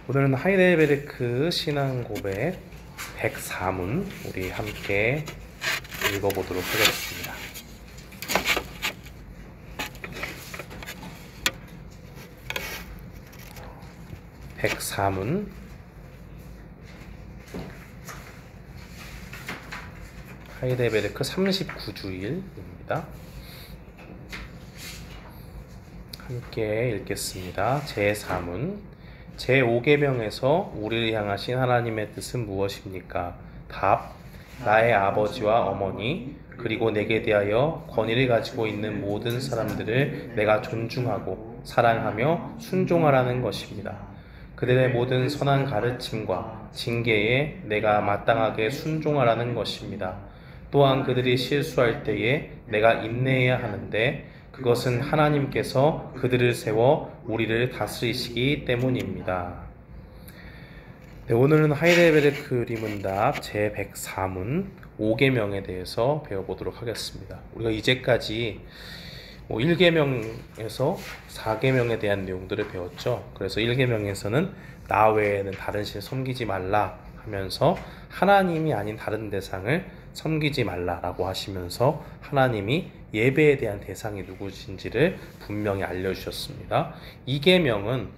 오늘은 하이델베르크 신앙고백 104문 우리 함께 읽어보도록 하겠습니다. (104문) 하이델베르크 39주일입니다. 함께 읽겠습니다. 제4문 제5계명에서 우리를 향하신 하나님의 뜻은 무엇입니까? 답. 나의 아버지와 어머니 그리고 내게 대하여 권위를 가지고 있는 모든 사람들을 내가 존중하고 사랑하며 순종하라는 것입니다. 그들의 모든 선한 가르침과 징계에 내가 마땅하게 순종하라는 것입니다. 또한 그들이 실수할 때에 내가 인내해야 하는데 그것은 하나님께서 그들을 세워 우리를 다스리시기 때문입니다. 네, 오늘은 하이델베르크 리문답 제104문 5계명에 대해서 배워보도록 하겠습니다. 우리가 이제까지 1계명에서 4계명에 대한 내용들을 배웠죠. 그래서 1계명에서는 나 외에는 다른 신을 섬기지 말라 하면서 하나님이 아닌 다른 대상을 섬기지 말라라고 하시면서 하나님이 예배에 대한 대상이 누구신지를 분명히 알려주셨습니다. 2계명은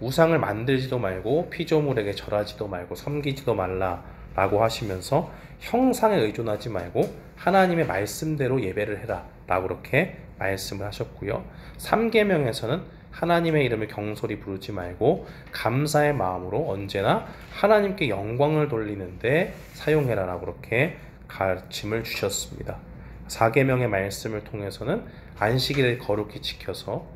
우상을 만들지도 말고 피조물에게 절하지도 말고 섬기지도 말라라고 하시면서 형상에 의존하지 말고 하나님의 말씀대로 예배를 해라 라고 그렇게 말씀을 하셨고요. 3계명에서는 하나님의 이름을 경솔히 부르지 말고 감사의 마음으로 언제나 하나님께 영광을 돌리는데 사용해라 라고 그렇게 가르침을 주셨습니다. 4계명의 말씀을 통해서는 안식일을 거룩히 지켜서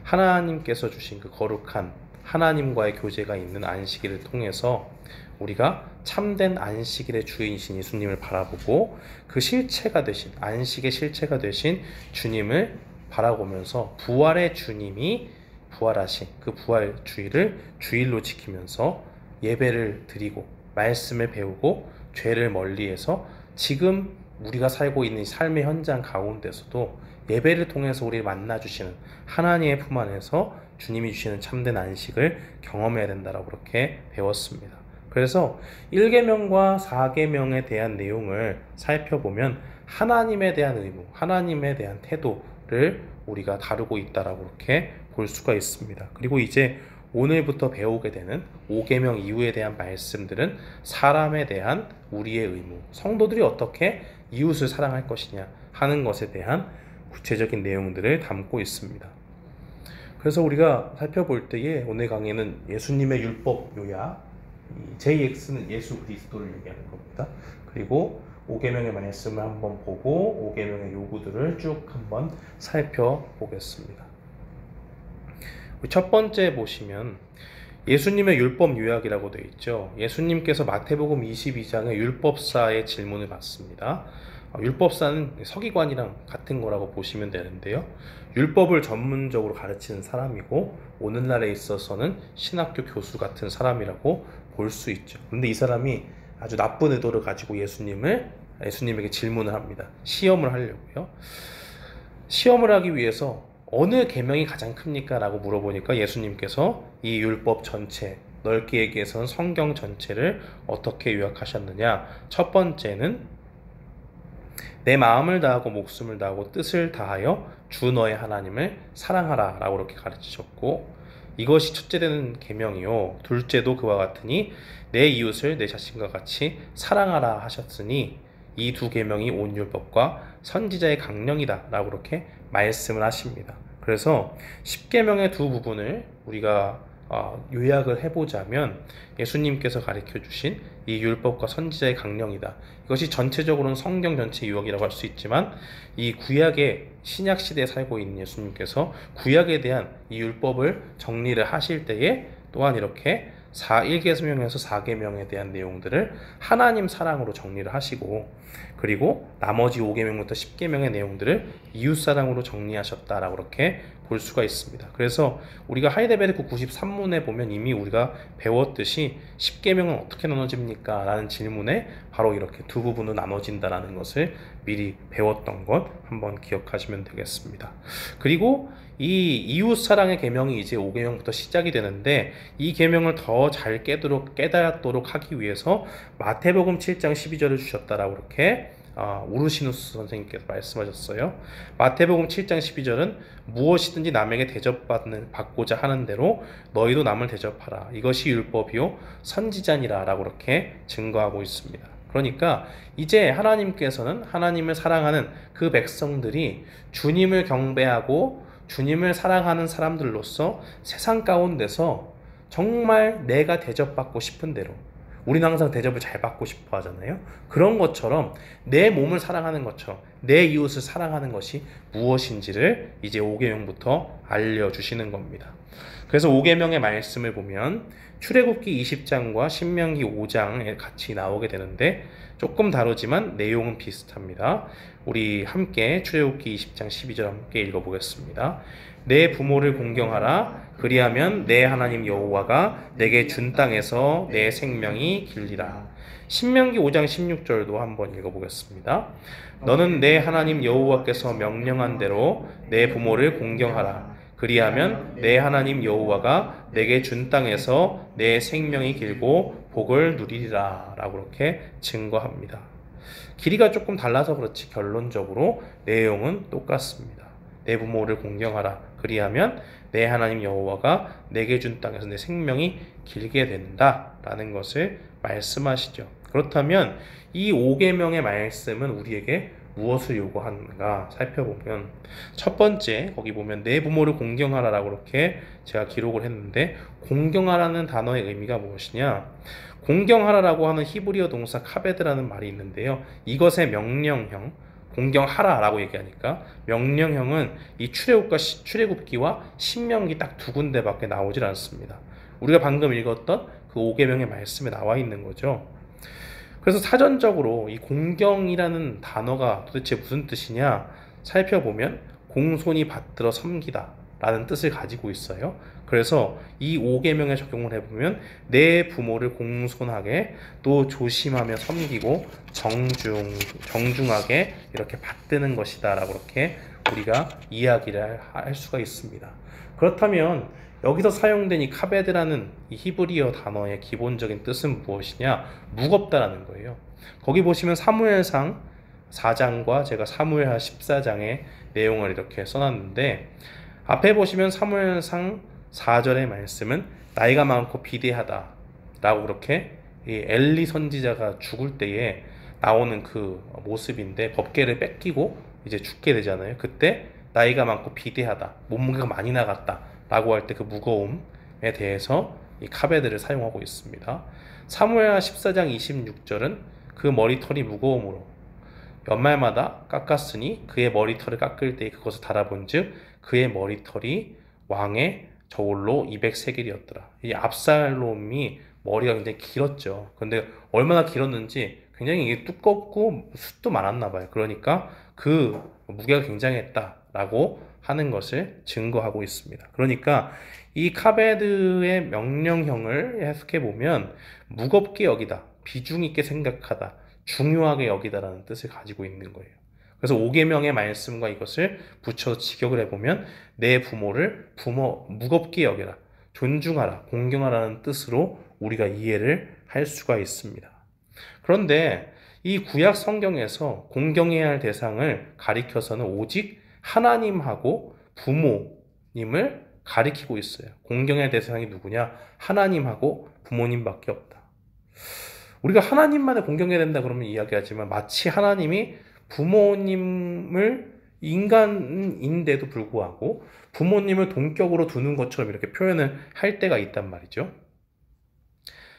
하나님께서 주신 그 거룩한 하나님과의 교제가 있는 안식일을 통해서 우리가 참된 안식일의 주인이신 예수님을 바라보고 그 실체가 되신 안식의 실체가 되신 주님을 바라보면서 부활의 주님이 부활하신 그 부활 주일을 주일로 지키면서 예배를 드리고 말씀을 배우고 죄를 멀리해서 지금 우리가 살고 있는 삶의 현장 가운데서도 예배를 통해서 우리를 만나주시는 하나님의 품 안에서 주님이 주시는 참된 안식을 경험해야 된다고 그렇게 배웠습니다. 그래서 1계명과 4계명에 대한 내용을 살펴보면 하나님에 대한 의무, 하나님에 대한 태도를 우리가 다루고 있다라고 그렇게 볼 수가 있습니다. 그리고 이제 오늘부터 배우게 되는 5계명 이후에 대한 말씀들은 사람에 대한 우리의 의무, 성도들이 어떻게 이웃을 사랑할 것이냐 하는 것에 대한 구체적인 내용들을 담고 있습니다. 그래서 우리가 살펴볼 때에 오늘 강의는 예수님의 율법 요약, JX는 예수 그리스도를 얘기하는 겁니다. 그리고 5계명의 말씀을 한번 보고 5계명의 요구들을 쭉 한번 살펴보겠습니다. 첫 번째 보시면 예수님의 율법 요약이라고 되어 있죠. 예수님께서 마태복음 22장의 율법사의 질문을 받습니다. 율법사는 서기관이랑 같은 거라고 보시면 되는데요. 율법을 전문적으로 가르치는 사람이고 오늘날에 있어서는 신학교 교수 같은 사람이라고 볼 수 있죠. 그런데 이 사람이 아주 나쁜 의도를 가지고 예수님에게 질문을 합니다. 시험을 하려고요. 시험을 하기 위해서 어느 계명이 가장 큽니까? 라고 물어보니까 예수님께서 이 율법 전체, 넓게 얘기해서는 성경 전체를 어떻게 요약하셨느냐? 첫 번째는 내 마음을 다하고 목숨을 다하고 뜻을 다하여 주 너의 하나님을 사랑하라 라고 그렇게 가르치셨고, 이것이 첫째 되는 계명이요 둘째도 그와 같으니 내 이웃을 내 자신과 같이 사랑하라 하셨으니 이 두 계명이 온 율법과 선지자의 강령이다 라고 그렇게 말씀을 하십니다. 그래서 10계명의 두 부분을 우리가 요약을 해보자면 예수님께서 가르쳐 주신 이 율법과 선지자의 강령이다. 이것이 전체적으로는 성경 전체 유형이라고 할 수 있지만 이 구약의 신약 시대에 살고 있는 예수님께서 구약에 대한 이 율법을 정리를 하실 때에 또한 이렇게 1계명에서 4계명에 대한 내용들을 하나님 사랑으로 정리를 하시고, 그리고 나머지 5계명부터 10계명의 내용들을 이웃사랑으로 정리하셨다라고 그렇게 볼 수가 있습니다. 그래서 우리가 하이델베르크 93문에 보면 이미 우리가 배웠듯이 10계명은 어떻게 나눠집니까? 라는 질문에 바로 이렇게 두 부분으로 나눠진다라는 것을 미리 배웠던 것 한번 기억하시면 되겠습니다. 그리고 이 이웃 사랑의 계명이 이제 5계명부터 시작이 되는데 이 계명을 더 잘 깨닫도록 하기 위해서 마태복음 7장 12절을 주셨다라고 이렇게 우르시누스 선생님께서 말씀하셨어요. 마태복음 7장 12절은 무엇이든지 남에게 대접받고자 하는 대로 너희도 남을 대접하라. 이것이 율법이요 선지자니라 라고 이렇게 증거하고 있습니다. 그러니까 이제 하나님께서는 하나님을 사랑하는 그 백성들이 주님을 경배하고 주님을 사랑하는 사람들로서 세상 가운데서 정말 내가 대접받고 싶은 대로, 우리는 항상 대접을 잘 받고 싶어 하잖아요. 그런 것처럼 내 몸을 사랑하는 것처럼 내 이웃을 사랑하는 것이 무엇인지를 이제 5계명부터 알려주시는 겁니다. 그래서 5계명의 말씀을 보면 출애굽기 20장과 신명기 5장에 같이 나오게 되는데 조금 다르지만 내용은 비슷합니다. 우리 함께 출애굽기 20장 12절 함께 읽어보겠습니다. 내 부모를 공경하라. 그리하면 내 하나님 여호와가 내게 준 땅에서 내 생명이 길리라. 신명기 5장 16절도 한번 읽어보겠습니다. 너는 내 하나님 여호와께서 명령한 대로 내 부모를 공경하라. 그리하면 내 하나님 여호와가 내게 준 땅에서 내 생명이 길고 복을 누리리라 라고 이렇게 증거합니다. 길이가 조금 달라서 그렇지 결론적으로 내용은 똑같습니다. 내 부모를 공경하라. 그리하면 내 하나님 여호와가 내게 준 땅에서 내 생명이 길게 된다 라는 것을 말씀하시죠. 그렇다면 이 5계명의 말씀은 우리에게 무엇을 요구하는가 살펴보면 첫 번째 거기 보면 내 부모를 공경하라 라고 이렇게 제가 기록을 했는데 공경하라는 단어의 의미가 무엇이냐, 공경하라라고 하는 히브리어 동사 카베드라는 말이 있는데요. 이것의 명령형, 공경하라 라고 얘기하니까 명령형은 이 출애굽기와 신명기 딱 두 군데밖에 나오질 않습니다. 우리가 방금 읽었던 그 5계명의 말씀에 나와 있는 거죠. 그래서 사전적으로 이 공경이라는 단어가 도대체 무슨 뜻이냐 살펴보면 공손히 받들어 섬기다 라는 뜻을 가지고 있어요. 그래서 이 5계명에 적용을 해보면 내 부모를 공손하게 또 조심하며 섬기고 정중하게 이렇게 받드는 것이다 라고 이렇게 우리가 이야기를 할 수가 있습니다. 그렇다면 여기서 사용된 이 카베드라는 이 히브리어 단어의 기본적인 뜻은 무엇이냐? 무겁다라는 거예요. 거기 보시면 사무엘상 4장과 제가 사무엘하 14장의 내용을 이렇게 써놨는데 앞에 보시면 사무엘상 4절의 말씀은 나이가 많고 비대하다 라고 그렇게 이 엘리 선지자가 죽을 때에 나오는 그 모습인데 법궤를 뺏기고 이제 죽게 되잖아요. 그때 나이가 많고 비대하다, 몸무게가 많이 나갔다 라고 할 때 그 무거움에 대해서 이 카베드를 사용하고 있습니다. 사무엘하 14장 26절은 그 머리털이 무거움으로 연말마다 깎았으니 그의 머리털을 깎을 때 그것을 달아본즉 그의 머리털이 왕의 저울로 200세겔이었더라. 이 압살롬이 머리가 굉장히 길었죠. 근데 얼마나 길었는지 굉장히 이게 두껍고 숱도 많았나 봐요. 그러니까 그 무게가 굉장했다라고 하는 것을 증거하고 있습니다. 그러니까 이 카베드의 명령형을 해석해 보면 무겁게 여기다, 비중 있게 생각하다, 중요하게 여기다라는 뜻을 가지고 있는 거예요. 그래서 5계명의 말씀과 이것을 붙여서 직역을 해보면 내 부모를 무겁게 여겨라, 존중하라, 공경하라는 뜻으로 우리가 이해를 할 수가 있습니다. 그런데 이 구약 성경에서 공경해야 할 대상을 가리켜서는 오직 하나님하고 부모님을 가리키고 있어요. 공경해야 할 대상이 누구냐? 하나님하고 부모님밖에 없다. 우리가 하나님만을 공경해야 된다 그러면 이야기하지만 마치 하나님이 부모님을 인간인데도 불구하고 부모님을 동격으로 두는 것처럼 이렇게 표현을 할 때가 있단 말이죠.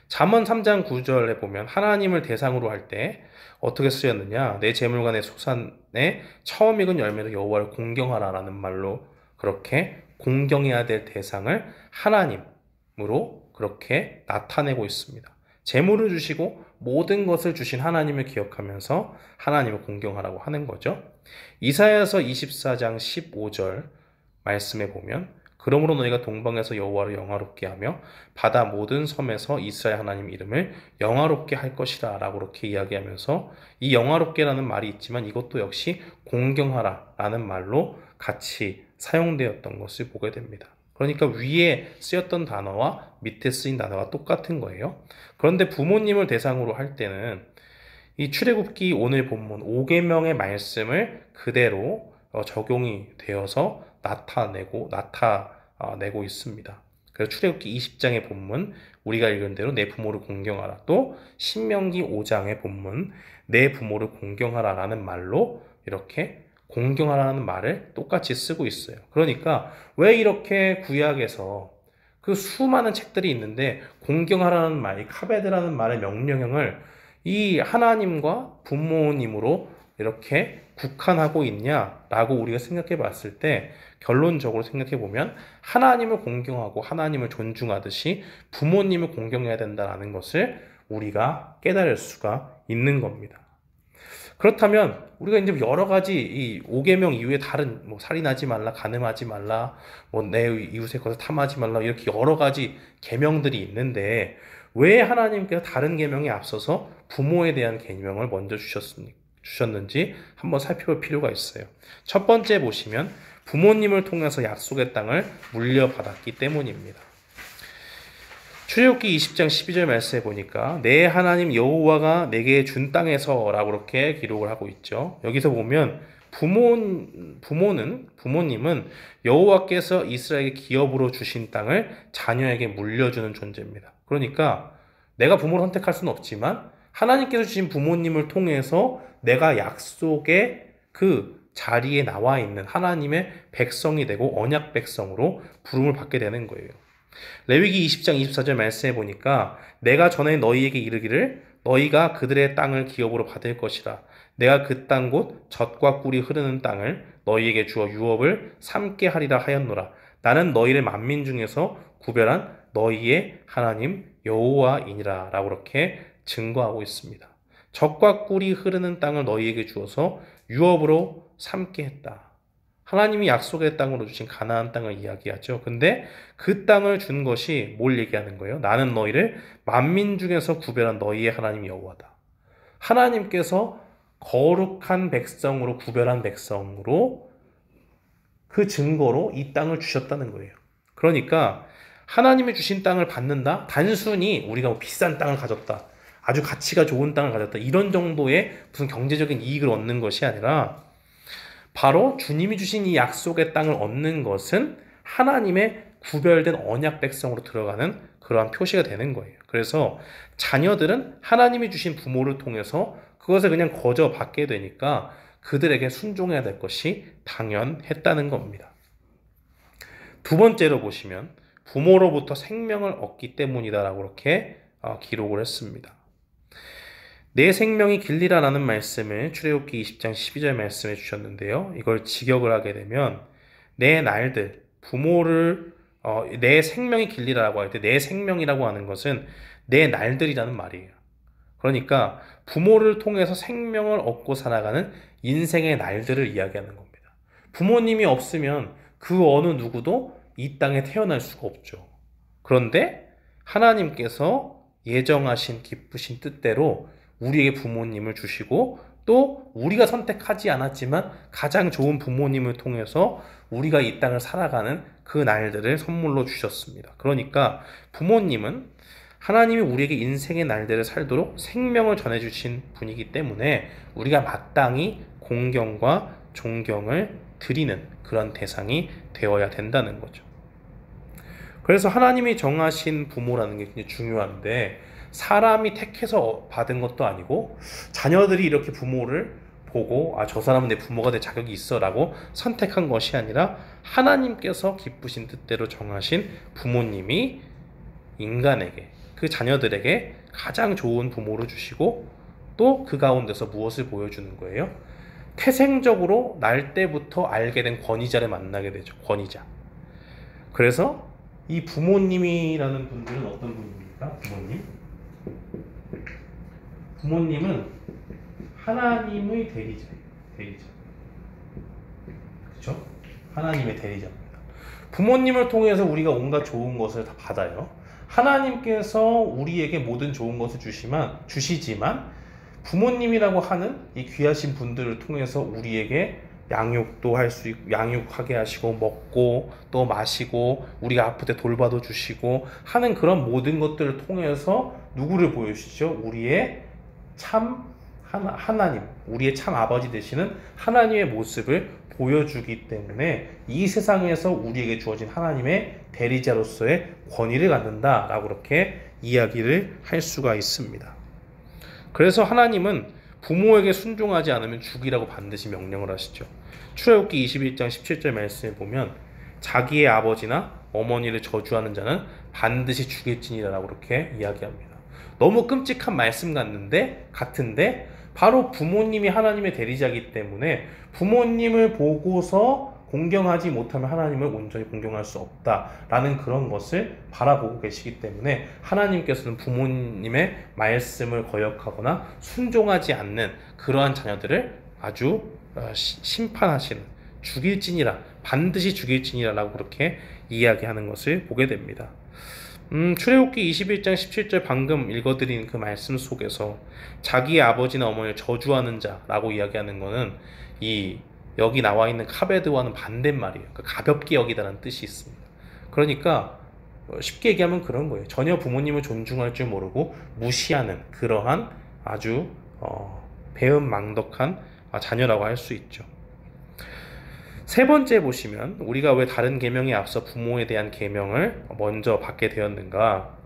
잠언 3장 9절에 보면 하나님을 대상으로 할 때 어떻게 쓰였느냐? 내 재물과 내 소산에 처음 익은 열매로 여호와를 공경하라 라는 말로 그렇게 공경해야 될 대상을 하나님으로 그렇게 나타내고 있습니다. 재물을 주시고 모든 것을 주신 하나님을 기억하면서 하나님을 공경하라고 하는 거죠. 이사야서 24장 15절 말씀에 보면 그러므로 너희가 동방에서 여호와를 영화롭게 하며 바다 모든 섬에서 이스라엘 하나님 이름을 영화롭게 할 것이라 라고 그렇게 이야기하면서 이 영화롭게라는 말이 있지만 이것도 역시 공경하라 라는 말로 같이 사용되었던 것을 보게 됩니다. 그러니까 위에 쓰였던 단어와 밑에 쓰인 단어가 똑같은 거예요. 그런데 부모님을 대상으로 할 때는 이 출애굽기 오늘 본문 5계명의 말씀을 그대로 적용이 되어서 나타내고 있습니다. 그래서 출애굽기 20장의 본문 우리가 읽은 대로 내 부모를 공경하라, 또 신명기 5장의 본문 내 부모를 공경하라 라는 말로 이렇게 공경하라는 말을 똑같이 쓰고 있어요. 그러니까 왜 이렇게 구약에서 그 수많은 책들이 있는데 공경하라는 말, 이 카베드라는 말의 명령형을 이 하나님과 부모님으로 이렇게 국한하고 있냐라고 우리가 생각해 봤을 때 결론적으로 생각해 보면 하나님을 공경하고 하나님을 존중하듯이 부모님을 공경해야 된다는 것을 우리가 깨달을 수가 있는 겁니다. 그렇다면 우리가 이제 여러 가지 이 5계명 이후에 다른 살인하지 말라, 간음하지 말라, 내 이웃의 것을 탐하지 말라 이렇게 여러 가지 계명들이 있는데 왜 하나님께서 다른 계명에 앞서서 부모에 대한 계명을 먼저 주셨는지 한번 살펴볼 필요가 있어요. 첫 번째 보시면 부모님을 통해서 약속의 땅을 물려받았기 때문입니다. 출애굽기 20장 12절 말씀에 보니까 내 하나님 여호와가 내게 준 땅에서 라고 그렇게 기록을 하고 있죠. 여기서 보면 부모님은 여호와께서 이스라엘에게 기업으로 주신 땅을 자녀에게 물려주는 존재입니다. 그러니까 내가 부모를 선택할 수는 없지만 하나님께서 주신 부모님을 통해서 내가 약속의 그 자리에 나와 있는 하나님의 백성이 되고 언약 백성으로 부름을 받게 되는 거예요. 레위기 20장 24절 말씀해 보니까 내가 전에 너희에게 이르기를 너희가 그들의 땅을 기업으로 받을 것이라. 내가 그 땅 곧 젖과 꿀이 흐르는 땅을 너희에게 주어 유업을 삼게 하리라 하였노라. 나는 너희를 만민 중에서 구별한 너희의 하나님 여호와이니라 라고 그렇게 증거하고 있습니다. 젖과 꿀이 흐르는 땅을 너희에게 주어서 유업으로 삼게 했다. 하나님이 약속의 땅으로 주신 가나안 땅을 이야기하죠. 근데 그 땅을 준 것이 뭘 얘기하는 거예요? 나는 너희를 만민 중에서 구별한 너희의 하나님 여호와다. 하나님께서 거룩한 백성으로 구별한 백성으로 그 증거로 이 땅을 주셨다는 거예요. 그러니까 하나님이 주신 땅을 받는다? 단순히 우리가 비싼 땅을 가졌다, 아주 가치가 좋은 땅을 가졌다, 이런 정도의 무슨 경제적인 이익을 얻는 것이 아니라 바로 주님이 주신 이 약속의 땅을 얻는 것은 하나님의 구별된 언약 백성으로 들어가는 그러한 표시가 되는 거예요. 그래서 자녀들은 하나님이 주신 부모를 통해서 그것을 그냥 거저 받게 되니까 그들에게 순종해야 될 것이 당연했다는 겁니다. 두 번째로 보시면 부모로부터 생명을 얻기 때문이다라고 그렇게 기록을 했습니다. 내 생명이 길리라라는 말씀을 출애굽기 20장 12절 말씀해 주셨는데요. 이걸 직역을 하게 되면 내 날들, 부모를 내 생명이 길리라라고 할 때 내 생명이라고 하는 것은 내 날들이라는 말이에요. 그러니까 부모를 통해서 생명을 얻고 살아가는 인생의 날들을 이야기하는 겁니다. 부모님이 없으면 그 어느 누구도 이 땅에 태어날 수가 없죠. 그런데 하나님께서 예정하신 기쁘신 뜻대로 우리에게 부모님을 주시고 또 우리가 선택하지 않았지만 가장 좋은 부모님을 통해서 우리가 이 땅을 살아가는 그 날들을 선물로 주셨습니다. 그러니까 부모님은 하나님이 우리에게 인생의 날들을 살도록 생명을 전해주신 분이기 때문에 우리가 마땅히 공경과 존경을 드리는 그런 대상이 되어야 된다는 거죠. 그래서 하나님이 정하신 부모라는 게 굉장히 중요한데 사람이 택해서 받은 것도 아니고 자녀들이 이렇게 부모를 보고 저 사람은 내 부모가 될 자격이 있어 라고 선택한 것이 아니라 하나님께서 기쁘신 뜻대로 정하신 부모님이 인간에게, 그 자녀들에게 가장 좋은 부모를 주시고 또 그 가운데서 무엇을 보여주는 거예요? 태생적으로 날 때부터 알게 된 권위자를 만나게 되죠. 권위자. 그래서 이 부모님이라는 분들은 어떤 분입니까? 부모님은 하나님의 대리자예요. 대리자. 그렇죠? 하나님의 대리자입니다. 부모님을 통해서 우리가 온갖 좋은 것을 다 받아요. 하나님께서 우리에게 모든 좋은 것을 주시지만 부모님이라고 하는 이 귀하신 분들을 통해서 우리에게 양육도 할 수 있고, 양육하게 하시고, 먹고 또 마시고, 우리가 아플 때 돌봐도 주시고 하는 그런 모든 것들을 통해서 누구를 보여주시죠? 우리의 참 하나님, 우리의 참 아버지 되시는 하나님의 모습을 보여주기 때문에 이 세상에서 우리에게 주어진 하나님의 대리자로서의 권위를 갖는다라고 그렇게 이야기를 할 수가 있습니다. 그래서 하나님은 부모에게 순종하지 않으면 죽이라고 반드시 명령을 하시죠. 출애굽기 21장 17절 말씀에 보면 자기의 아버지나 어머니를 저주하는 자는 반드시 죽일지니라라고 그렇게 이야기합니다. 너무 끔찍한 말씀 같은데 바로 부모님이 하나님의 대리자이기 때문에 부모님을 보고서 공경하지 못하면 하나님을 온전히 공경할 수 없다라는 그런 것을 바라보고 계시기 때문에 하나님께서는 부모님의 말씀을 거역하거나 순종하지 않는 그러한 자녀들을 아주 심판하시는, 죽일지니라, 반드시 죽일지니라 라고 그렇게 이야기하는 것을 보게 됩니다. 출애굽기 21장 17절 방금 읽어드린 그 말씀 속에서 자기의 아버지나 어머니를 저주하는 자라고 이야기하는 것은 여기 나와 있는 카베드와는 반대말이에요. 그러니까 가볍게 여기다라는 뜻이 있습니다. 그러니까 쉽게 얘기하면 그런 거예요. 전혀 부모님을 존중할 줄 모르고 무시하는 그러한 아주 배은망덕한 자녀라고 할 수 있죠. 세 번째 보시면 우리가 왜 다른 계명에 앞서 부모에 대한 계명을 먼저 받게 되었는가?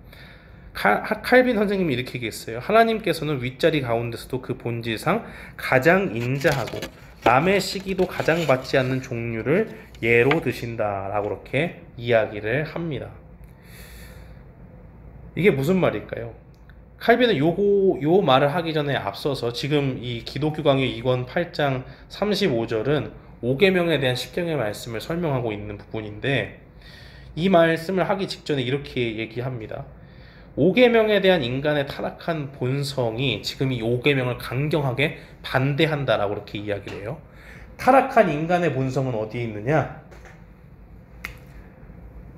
칼빈 선생님이 이렇게 얘기했어요. 하나님께서는 윗자리 가운데서도 그 본질상 가장 인자하고 남의 시기도 가장 받지 않는 종류를 예로 드신다라고 그렇게 이야기를 합니다. 이게 무슨 말일까요? 칼빈은 요 말을 하기 전에 앞서서 지금 이 기독교 강의 2권 8장 35절은 5계명에 대한 10계명의 말씀을 설명하고 있는 부분인데 이 말씀을 하기 직전에 이렇게 얘기합니다. 5계명에 대한 인간의 타락한 본성이 지금 이 5계명을 강경하게 반대한다라고 그렇게 이야기를 해요. 타락한 인간의 본성은 어디에 있느냐?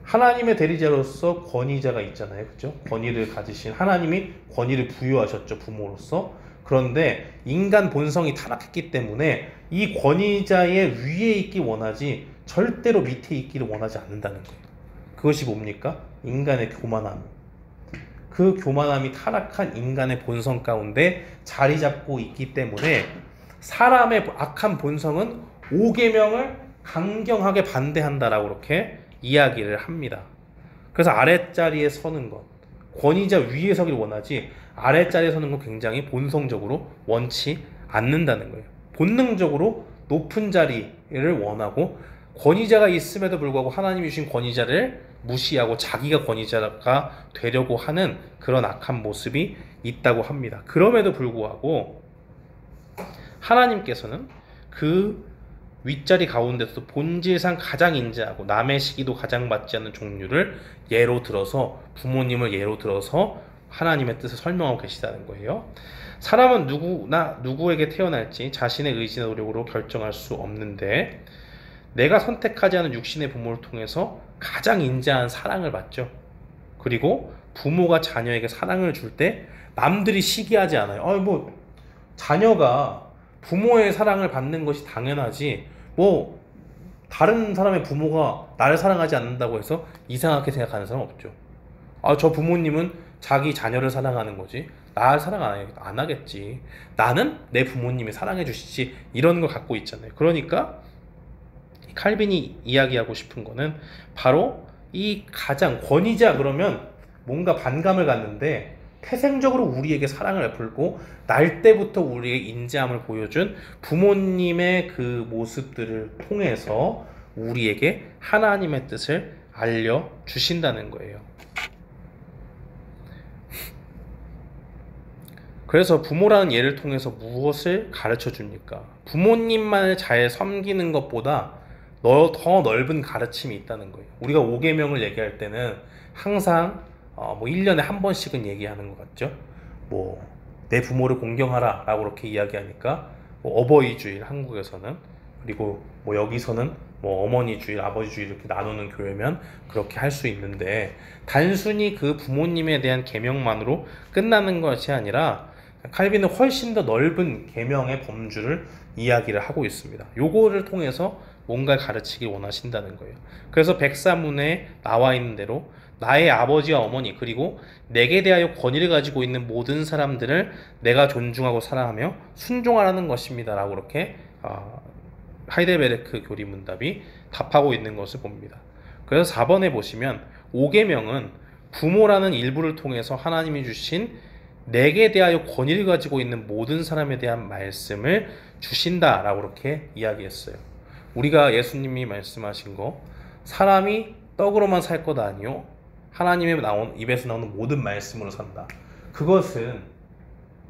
하나님의 대리자로서 권위자가 있잖아요. 그죠? 권위를 가지신 하나님이 권위를 부여하셨죠. 부모로서. 그런데 인간 본성이 타락했기 때문에 이 권위자의 위에 있기 원하지 절대로 밑에 있기를 원하지 않는다는 거예요. 그것이 뭡니까? 인간의 교만함. 그 교만함이 타락한 인간의 본성 가운데 자리 잡고 있기 때문에 사람의 악한 본성은 5계명을 강경하게 반대한다라고 그렇게 이야기를 합니다. 그래서 아랫자리에 서는 것, 권위자 위에 서기를 원하지 아랫자리에 서는 건 굉장히 본성적으로 원치 않는다는 거예요. 본능적으로 높은 자리를 원하고 권위자가 있음에도 불구하고 하나님이 주신 권위자를 무시하고 자기가 권위자가 되려고 하는 그런 악한 모습이 있다고 합니다. 그럼에도 불구하고 하나님께서는 그 윗자리 가운데서도 본질상 가장 인자하고 남의 시기도 가장 받지 않는 종류를 예로 들어서 부모님을 예로 들어서 하나님의 뜻을 설명하고 계시다는 거예요. 사람은 누구에게 태어날지 자신의 의지나 노력으로 결정할 수 없는데 내가 선택하지 않은 육신의 부모를 통해서 가장 인자한 사랑을 받죠. 그리고 부모가 자녀에게 사랑을 줄 때 남들이 시기하지 않아요. 자녀가 부모의 사랑을 받는 것이 당연하지 다른 사람의 부모가 나를 사랑하지 않는다고 해서 이상하게 생각하는 사람 없죠. 저 부모님은 자기 자녀를 사랑하는 거지 나를 사랑 안 하겠지. 나는 내 부모님이 사랑해 주시지. 이런 걸 갖고 있잖아요. 그러니까 칼빈이 이야기하고 싶은 거는 바로 이 가장 권위자 그러면 뭔가 반감을 갖는데 태생적으로 우리에게 사랑을 베풀고 날 때부터 우리에게 인자함을 보여준 부모님의 그 모습들을 통해서 우리에게 하나님의 뜻을 알려주신다는 거예요. 그래서 부모라는 예를 통해서 무엇을 가르쳐 줍니까? 부모님만을 잘 섬기는 것보다 더 넓은 가르침이 있다는 거예요. 우리가 5계명을 얘기할 때는 항상 1년에 한 번씩은 얘기하는 것 같죠. 내 부모를 공경하라 라고 그렇게 이야기하니까 어버이 주일 한국에서는 그리고 여기서는 어머니 주일, 아버지 주일 이렇게 나누는 교회면 그렇게 할 수 있는데 단순히 그 부모님에 대한 계명만으로 끝나는 것이 아니라 칼빈은 훨씬 더 넓은 계명의 범주를 이야기를 하고 있습니다. 요거를 통해서 뭔가 가르치길 원하신다는 거예요. 그래서 백사문에 나와 있는 대로 나의 아버지와 어머니 그리고 내게 대하여 권위를 가지고 있는 모든 사람들을 내가 존중하고 사랑하며 순종하라는 것입니다 라고 이렇게 하이델베르크 교리문답이 답하고 있는 것을 봅니다. 그래서 4번에 보시면 5계명은 부모라는 일부를 통해서 하나님이 주신 내게 대하여 권위를 가지고 있는 모든 사람에 대한 말씀을 주신다라고 이렇게 이야기했어요. 우리가 예수님이 말씀하신 거 사람이 떡으로만 살 것 아니요 하나님의 입에서 나오는 모든 말씀으로 산다. 그것은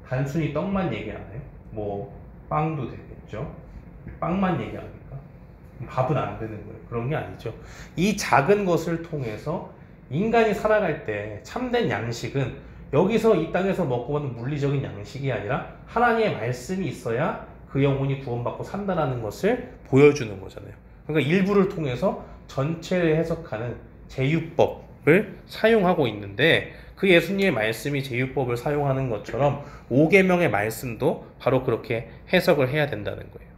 단순히 떡만 얘기하나요? 뭐 빵도 되겠죠. 빵만 얘기합니까? 밥은 안 되는 거예요. 그런 게 아니죠. 이 작은 것을 통해서 인간이 살아갈 때 참된 양식은 여기서 이 땅에서 먹고 가는 물리적인 양식이 아니라 하나님의 말씀이 있어야 그 영혼이 구원받고 산다는 것을 보여주는 거잖아요. 그러니까 일부를 통해서 전체를 해석하는 제유법을 사용하고 있는데 그 예수님의 말씀이 제유법을 사용하는 것처럼 5계명의 말씀도 바로 그렇게 해석을 해야 된다는 거예요.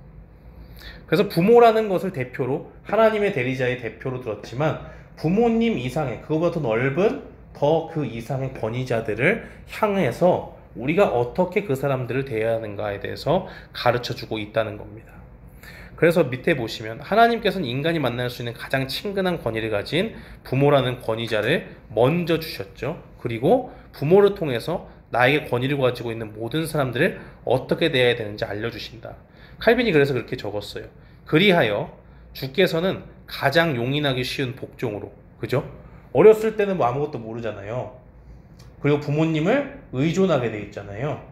그래서 부모라는 것을 대표로 하나님의 대리자의 대표로 들었지만 부모님 이상의 그거보다 더 넓은 더 그 이상의 권위자들을 향해서 우리가 어떻게 그 사람들을 대해야 하는가에 대해서 가르쳐주고 있다는 겁니다. 그래서 밑에 보시면 하나님께서는 인간이 만날 수 있는 가장 친근한 권위를 가진 부모라는 권위자를 먼저 주셨죠. 그리고 부모를 통해서 나에게 권위를 가지고 있는 모든 사람들을 어떻게 대해야 되는지 알려주신다. 칼빈이 그래서 그렇게 적었어요. 그리하여 주께서는 가장 용인하기 쉬운 복종으로, 그죠? 어렸을 때는 뭐 아무것도 모르잖아요. 그리고 부모님을 의존하게 돼 있잖아요.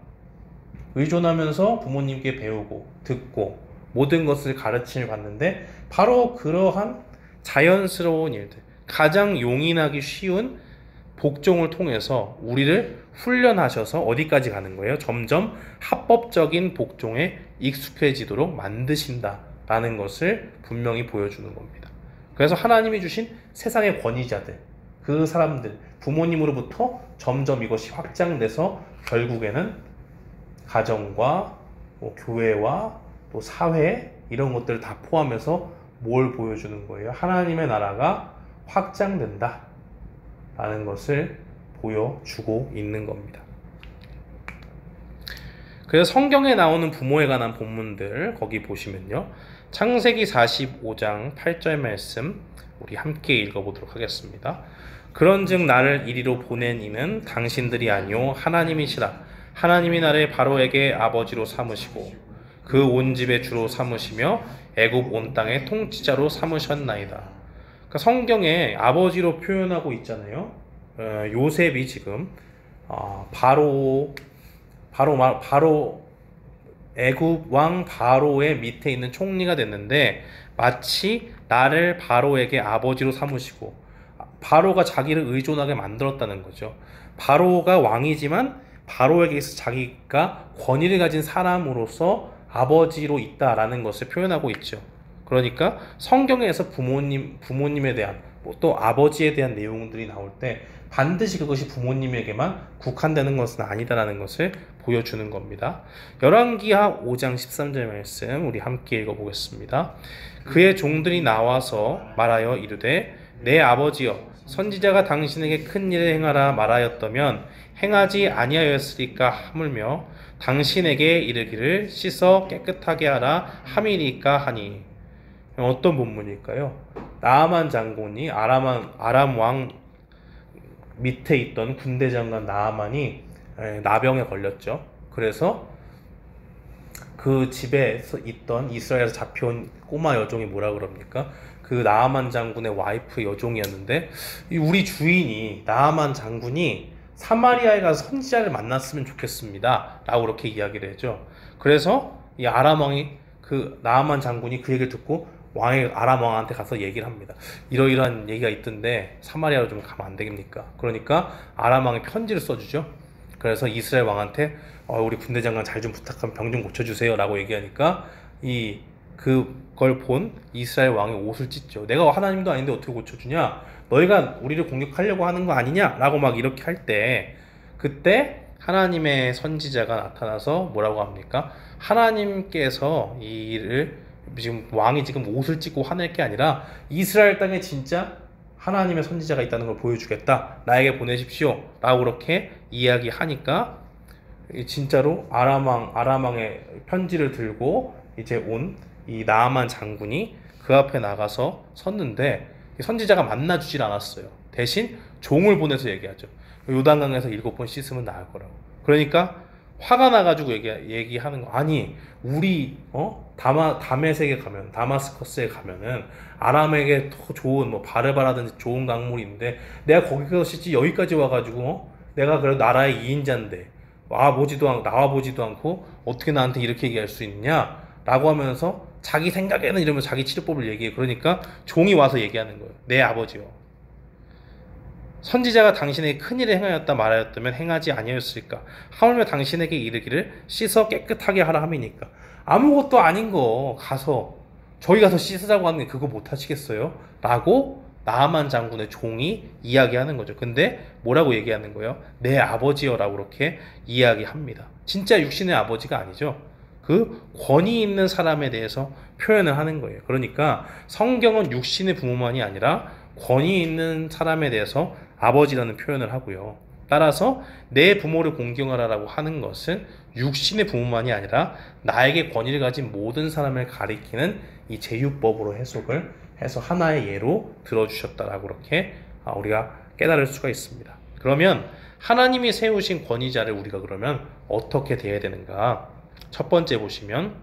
의존하면서 부모님께 배우고 듣고 모든 것을 가르침을 받는데 바로 그러한 자연스러운 일들, 가장 용인하기 쉬운 복종을 통해서 우리를 훈련하셔서 어디까지 가는 거예요? 점점 합법적인 복종에 익숙해지도록 만드신다라는 것을 분명히 보여주는 겁니다. 그래서 하나님이 주신 세상의 권위자들, 그 사람들, 부모님으로부터 점점 이것이 확장돼서 결국에는 가정과 뭐 교회와 또 사회 이런 것들을 다 포함해서 뭘 보여주는 거예요? 하나님의 나라가 확장된다 라는 것을 보여주고 있는 겁니다. 그래서 성경에 나오는 부모에 관한 본문들 거기 보시면요, 창세기 45장 8절 말씀 우리 함께 읽어보도록 하겠습니다. 그런즉 나를 이리로 보낸 이는 당신들이 아니요 하나님이시라. 하나님이 나를 바로에게 아버지로 삼으시고 그 온 집의 주로 삼으시며 애굽 온 땅의 통치자로 삼으셨나이다. 그러니까 성경에 아버지로 표현하고 있잖아요. 요셉이 지금 바로 애굽 왕 바로의 밑에 있는 총리가 됐는데 마치 나를 바로에게 아버지로 삼으시고 바로가 자기를 의존하게 만들었다는 거죠. 바로가 왕이지만 바로에게 있어 자기가 권위를 가진 사람으로서 아버지로 있다라는 것을 표현하고 있죠. 그러니까 성경에서 부모님에 대한 또 아버지에 대한 내용들이 나올 때 반드시 그것이 부모님에게만 국한되는 것은 아니다라는 것을 보여주는 겁니다. 열왕기하 5장 13절 말씀 우리 함께 읽어보겠습니다. 그의 종들이 나와서 말하여 이르되 내 아버지여 선지자가 당신에게 큰 일을 행하라 말하였다면 행하지 아니하였으리까 하물며 당신에게 이르기를 씻어 깨끗하게 하라 함이니까 하니. 어떤 본문일까요? 나아만 장군이 아람 왕 밑에 있던 군대 장관 나아만이 나병에 걸렸죠. 그래서 그 집에 있던 이스라엘에서 잡혀온 꼬마 여종이 뭐라 그럽니까? 그 나아만 장군의 와이프 여종이었는데 우리 주인이 나아만 장군이 사마리아에 가서 선지자를 만났으면 좋겠습니다 라고 그렇게 이야기를 했죠. 그래서 이 아람 왕이 그 나아만 장군이 그 얘기를 듣고 아람 왕한테 가서 얘기를 합니다. 이러이러한 얘기가 있던데 사마리아로 좀 가면 안 되겠습니까? 그러니까 아람 왕이 편지를 써주죠. 그래서 이스라엘 왕한테 우리 군대 장관 잘 좀 부탁하면 병 좀 고쳐주세요 라고 얘기하니까 그걸 본 이스라엘 왕이 옷을 찢죠. 내가 하나님도 아닌데 어떻게 고쳐주냐? 너희가 우리를 공격하려고 하는 거 아니냐? 라고 막 이렇게 할 때 그때 하나님의 선지자가 나타나서 뭐라고 합니까? 하나님께서 이 일을 지금 왕이 지금 옷을 찢고 화낼 게 아니라 이스라엘 땅에 진짜 하나님의 선지자가 있다는 걸 보여주겠다. 나에게 보내십시오. 라고 그렇게 이야기하니까 진짜로 아람왕의 편지를 들고 이제 온 이 나아만 장군이 그 앞에 나가서 섰는데 선지자가 만나주질 않았어요. 대신 종을 보내서 얘기하죠. 요단강에서 7번 씻으면 나을 거라고. 그러니까 화가 나가지고 얘기하는 거. 아니 우리 다메섹에 가면 다마스커스에 가면은 아람에게 더 좋은 뭐 바르바라든지 좋은 강물이 있는데 내가 거기 가서 씻지 여기까지 와가지고 내가 그래도 나라의 2인자인데 나와보지도 않고 어떻게 나한테 이렇게 얘기할 수 있냐 라고 하면서 자기 생각에는 이러면서 자기 치료법을 얘기해. 그러니까 종이 와서 얘기하는 거예요. 내 아버지요, 선지자가 당신에게 큰일을 행하였다 말하였다면 행하지 아니하였을까? 하물며 당신에게 이르기를 씻어 깨끗하게 하라 함이니까. 아무것도 아닌 거 가서 저희 가서 씻으자고 하는 게 그거 못 하시겠어요? 라고 나아만 장군의 종이 이야기하는 거죠. 근데 뭐라고 얘기하는 거예요? 내 아버지요 라고 그렇게 이야기합니다. 진짜 육신의 아버지가 아니죠. 그 권위 있는 사람에 대해서 표현을 하는 거예요. 그러니까 성경은 육신의 부모만이 아니라 권위 있는 사람에 대해서 아버지라는 표현을 하고요. 따라서 내 부모를 공경하라라고 하는 것은 육신의 부모만이 아니라 나에게 권위를 가진 모든 사람을 가리키는 이 제유법으로 해석을 해서 하나의 예로 들어주셨다라고 그렇게 우리가 깨달을 수가 있습니다. 그러면 하나님이 세우신 권위자를 우리가 그러면 어떻게 대해야 되는가? 첫 번째 보시면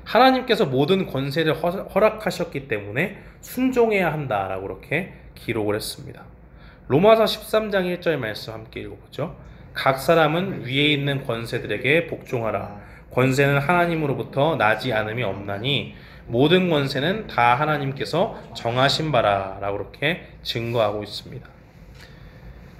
하나님께서 모든 권세를 허락하셨기 때문에 순종해야 한다라고 그렇게 기록을 했습니다. 로마서 13장 1절 말씀 함께 읽어보죠. 각 사람은 위에 있는 권세들에게 복종하라. 권세는 하나님으로부터 나지 않음이 없나니 모든 권세는 다 하나님께서 정하신 바라 라고 그렇게 증거하고 있습니다.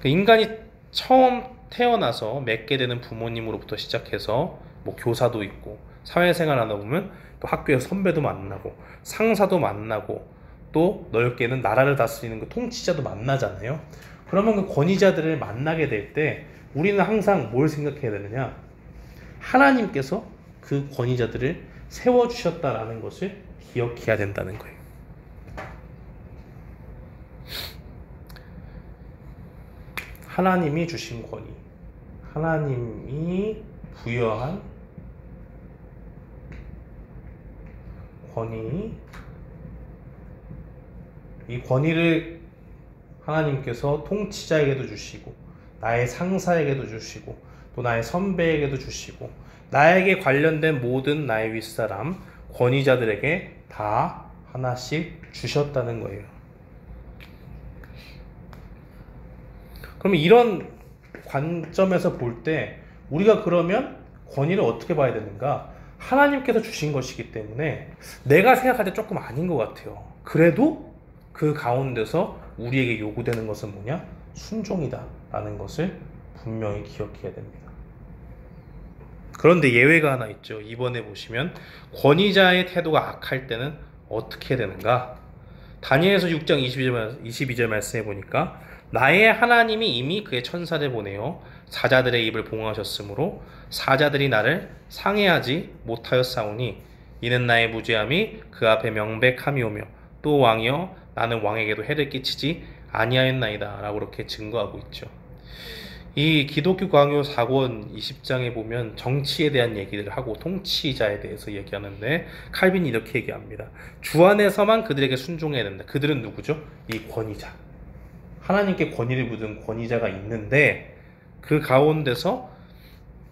인간이 처음 태어나서 맺게 되는 부모님으로부터 시작해서 뭐 교사도 있고 사회생활 하다 보면 또 학교에서 선배도 만나고 상사도 만나고 또 넓게는 나라를 다스리는 그 통치자도 만나잖아요. 그러면 그 권위자들을 만나게 될 때 우리는 항상 뭘 생각해야 되느냐? 하나님께서 그 권위자들을 세워주셨다라는 것을 기억해야 된다는 거예요. 하나님이 주신 권위, 하나님이 부여한 권위, 이 권위를 하나님께서 통치자에게도 주시고 나의 상사에게도 주시고 또 나의 선배에게도 주시고 나에게 관련된 모든 나의 윗사람 권위자들에게 다 하나씩 주셨다는 거예요. 그러면 이런 관점에서 볼 때 우리가 그러면 권위를 어떻게 봐야 되는가? 하나님께서 주신 것이기 때문에 내가 생각할 때 조금 아닌 것 같아요. 그래도 그 가운데서 우리에게 요구되는 것은 뭐냐? 순종이다 라는 것을 분명히 기억해야 됩니다. 그런데 예외가 하나 있죠. 이번에 보시면 권위자의 태도가 악할 때는 어떻게 되는가? 다니엘서 6장 22절 말씀해 보니까 나의 하나님이 이미 그의 천사를 보내어 사자들의 입을 봉하셨으므로 사자들이 나를 상해하지 못하였사오니 이는 나의 무죄함이 그 앞에 명백함이오며 또 왕이여 나는 왕에게도 해를 끼치지 아니하였나이다 라고 이렇게 증거하고 있죠. 이 기독교 강요 4권 20장에 보면 정치에 대한 얘기를 하고 통치자에 대해서 얘기하는데 칼빈이 이렇게 얘기합니다. 주 안에서만 그들에게 순종해야 된다. 그들은 누구죠? 이 권위자. 하나님께 권위를 묻은 권위자가 있는데 그 가운데서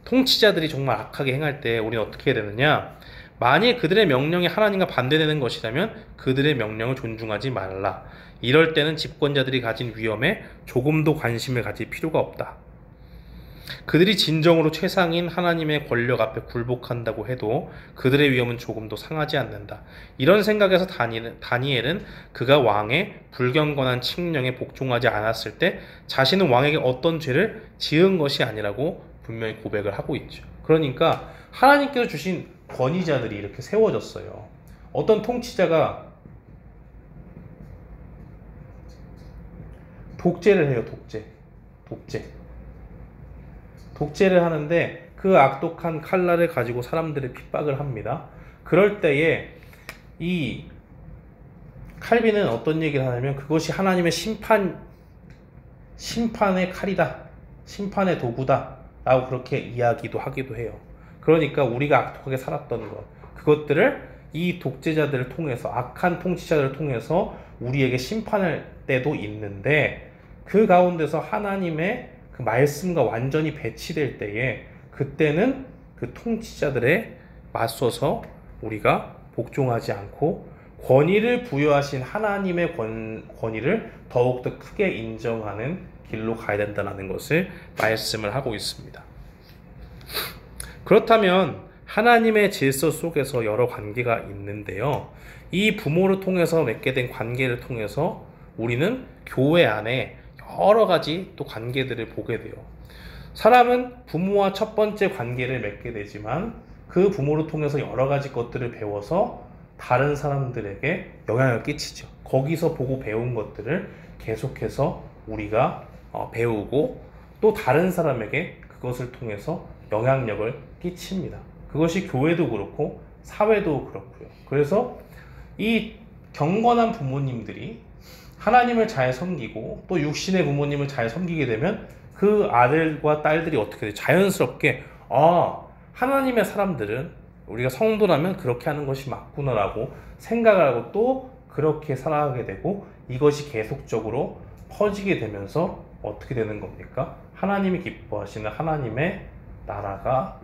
통치자들이 정말 악하게 행할 때 우리는 어떻게 해야 되느냐? 만일 그들의 명령이 하나님과 반대되는 것이라면 그들의 명령을 존중하지 말라. 이럴 때는 집권자들이 가진 위험에 조금도 관심을 가질 필요가 없다. 그들이 진정으로 최상인 하나님의 권력 앞에 굴복한다고 해도 그들의 위험은 조금도 상하지 않는다. 이런 생각에서 다니엘은 그가 왕의 불경건한 칙령에 복종하지 않았을 때 자신은 왕에게 어떤 죄를 지은 것이 아니라고 분명히 고백을 하고 있죠. 그러니까 하나님께서 주신 권위자들이 이렇게 세워졌어요. 어떤 통치자가 독재를 해요. 독재. 독재를 하는데 그 악독한 칼날을 가지고 사람들을 핍박을 합니다. 그럴 때에 이 칼빈은 어떤 얘기를 하냐면 그것이 하나님의 심판의 칼이다, 심판의 도구다 라고 그렇게 이야기도 하기도 해요. 그러니까 우리가 악독하게 살았던 것, 그것들을 이 독재자들을 통해서, 악한 통치자들을 통해서 우리에게 심판할 때도 있는데, 그 가운데서 하나님의 그 말씀과 완전히 배치될 때에 그때는 그 통치자들에 맞서서 우리가 복종하지 않고 권위를 부여하신 하나님의 권위를 더욱더 크게 인정하는 길로 가야 된다는 것을 말씀을 하고 있습니다. 그렇다면 하나님의 질서 속에서 여러 관계가 있는데요. 이 부모를 통해서 맺게 된 관계를 통해서 우리는 교회 안에 여러 가지 또 관계들을 보게 돼요. 사람은 부모와 첫 번째 관계를 맺게 되지만 그 부모를 통해서 여러 가지 것들을 배워서 다른 사람들에게 영향을 끼치죠. 거기서 보고 배운 것들을 계속해서 우리가 배우고 또 다른 사람에게 그것을 통해서 영향력을 끼칩니다. 그것이 교회도 그렇고 사회도 그렇고요. 그래서 이 경건한 부모님들이 하나님을 잘 섬기고 또 육신의 부모님을 잘 섬기게 되면 그 아들과 딸들이 어떻게 돼요? 자연스럽게 하나님의 사람들은 우리가 성도라면 그렇게 하는 것이 맞구나라고 생각을 하고 또 그렇게 살아가게 되고 이것이 계속적으로 퍼지게 되면서 어떻게 되는 겁니까? 하나님이 기뻐하시는 하나님의 나라가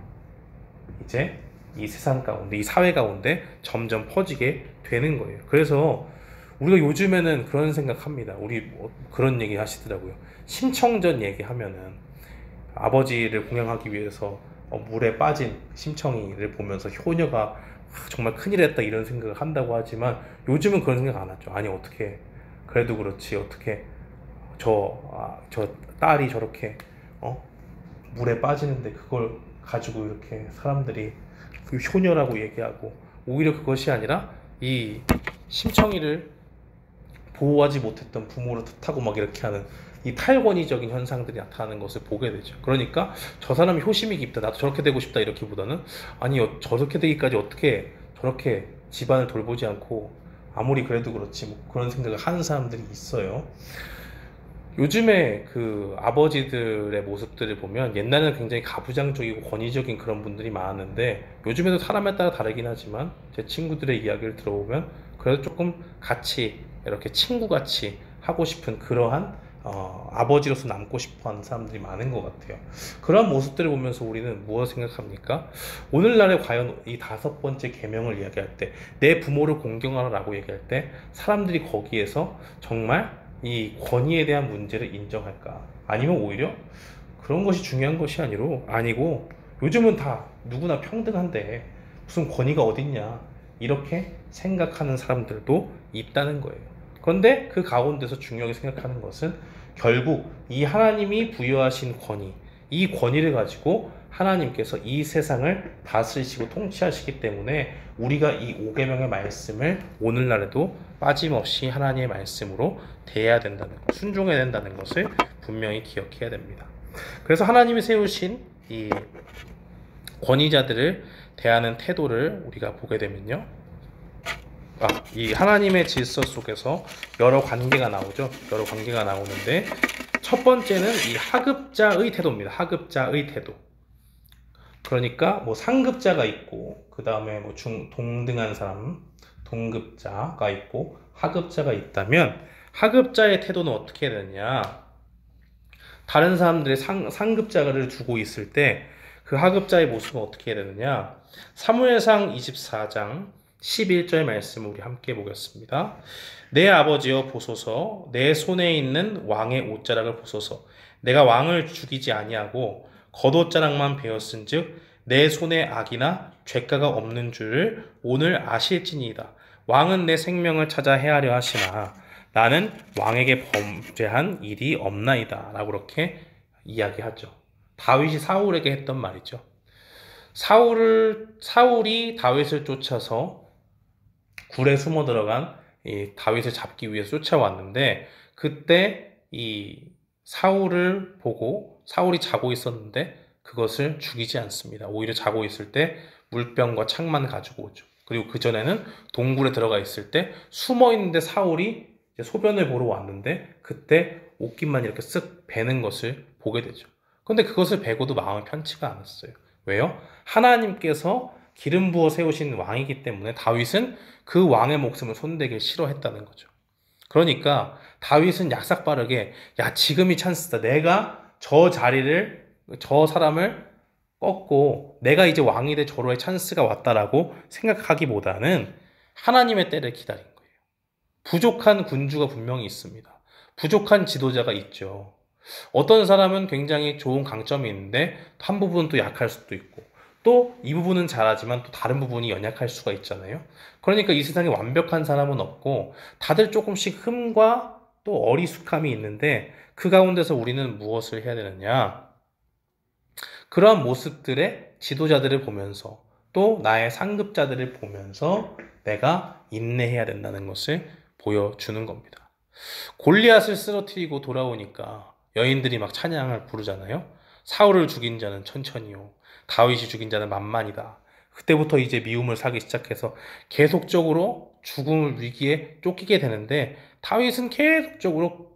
이제 이 세상 가운데, 이 사회 가운데 점점 퍼지게 되는 거예요. 그래서 우리가 요즘에는 그런 생각합니다. 우리 그런 얘기 하시더라고요. 심청전 얘기하면은 아버지를 공양하기 위해서 물에 빠진 심청이를 보면서 효녀가 정말 큰일 했다 이런 생각을 한다고 하지만 요즘은 그런 생각 안 하죠. 아니 어떻게 그래도 그렇지 어떻게 저 딸이 저렇게 물에 빠지는데 그걸 가지고 이렇게 사람들이 그 효녀라고 얘기하고 오히려 그것이 아니라 이 심청이를 보호하지 못했던 부모를 탓하고 막 이렇게 하는 이 탈권위적인 현상들이 나타나는 것을 보게 되죠. 그러니까 저 사람이 효심이 깊다, 나도 저렇게 되고 싶다 이렇게보다는 아니 저렇게 되기까지 어떻게 저렇게 집안을 돌보지 않고 아무리 그래도 그렇지 뭐 그런 생각을 하는 사람들이 있어요. 요즘에 그 아버지들의 모습들을 보면 옛날에는 굉장히 가부장적이고 권위적인 그런 분들이 많았는데 요즘에도 사람에 따라 다르긴 하지만 제 친구들의 이야기를 들어보면 그래도 조금 같이 이렇게 친구같이 하고 싶은 그러한 아버지로서 남고 싶어하는 사람들이 많은 것 같아요. 그런 모습들을 보면서 우리는 무엇을 생각합니까? 오늘날에 과연 이 5번째 계명을 이야기할 때 내 부모를 공경하라라고 얘기할 때 사람들이 거기에서 정말 이 권위에 대한 문제를 인정할까? 아니면 오히려 그런 것이 중요한 것이 아니고 요즘은 다 누구나 평등한데 무슨 권위가 어딨냐 이렇게 생각하는 사람들도 있다는 거예요. 그런데 그 가운데서 중요하게 생각하는 것은 결국 이 하나님이 부여하신 권위, 이 권위를 가지고 하나님께서 이 세상을 다스리시고 통치하시기 때문에 우리가 이 5계명의 말씀을 오늘날에도 빠짐없이 하나님의 말씀으로 대해야 된다는 것, 순종해야 된다는 것을 분명히 기억해야 됩니다. 그래서 하나님이 세우신 이 권위자들을 대하는 태도를 우리가 보게 되면요. 이 하나님의 질서 속에서 여러 관계가 나오죠. 여러 관계가 나오는데 첫 번째는 이 하급자의 태도입니다. 하급자의 태도. 그러니까 뭐 상급자가 있고 그 다음에 뭐 동등한 사람, 동급자가 있고 하급자가 있다면 하급자의 태도는 어떻게 해야 되느냐? 다른 사람들의 상급자를 두고 있을 때 그 하급자의 모습은 어떻게 해야 되느냐? 사무엘상 24장 11절 말씀을 우리 함께 보겠습니다. 내 아버지여 보소서, 내 손에 있는 왕의 옷자락을 보소서. 내가 왕을 죽이지 아니하고 겉옷자락만 베었은즉 내 손에 악이나 죄가가 없는 줄을 오늘 아실지니이다. 왕은 내 생명을 찾아 해하려 하시나 나는 왕에게 범죄한 일이 없나이다 라고 그렇게 이야기하죠. 다윗이 사울에게 했던 말이죠. 사울이 다윗을 쫓아서 굴에 숨어 들어간 이 다윗을 잡기 위해 쫓아왔는데 그때 이 사울을 보고 사울이 자고 있었는데 그것을 죽이지 않습니다. 오히려 자고 있을 때 물병과 창만 가지고 오죠. 그리고 그전에는 동굴에 들어가 있을 때 숨어 있는데 사울이 이제 소변을 보러 왔는데 그때 옷깃만 이렇게 쓱 베는 것을 보게 되죠. 그런데 그것을 베고도 마음이 편치가 않았어요. 왜요? 하나님께서 기름 부어 세우신 왕이기 때문에 다윗은 그 왕의 목숨을 손대길 싫어했다는 거죠. 그러니까 다윗은 약삭빠르게 야 지금이 찬스다. 내가 저 사람을 꺾고 내가 이제 왕이 될 저로의 찬스가 왔다라고 생각하기보다는 하나님의 때를 기다린 거예요. 부족한 군주가 분명히 있습니다. 부족한 지도자가 있죠. 어떤 사람은 굉장히 좋은 강점이 있는데 한 부분은 또 약할 수도 있고 또 이 부분은 잘하지만 또 다른 부분이 연약할 수가 있잖아요. 그러니까 이 세상에 완벽한 사람은 없고 다들 조금씩 흠과 또 어리숙함이 있는데 그 가운데서 우리는 무엇을 해야 되느냐? 그러한 모습들의 지도자들을 보면서 또 나의 상급자들을 보면서 내가 인내해야 된다는 것을 보여주는 겁니다. 골리앗을 쓰러뜨리고 돌아오니까 여인들이 막 찬양을 부르잖아요. 사울을 죽인 자는 천천히요. 다윗이 죽인 자는 만만이다. 그때부터 이제 미움을 사기 시작해서 계속적으로 죽음을 위기에 쫓기게 되는데 다윗은 계속적으로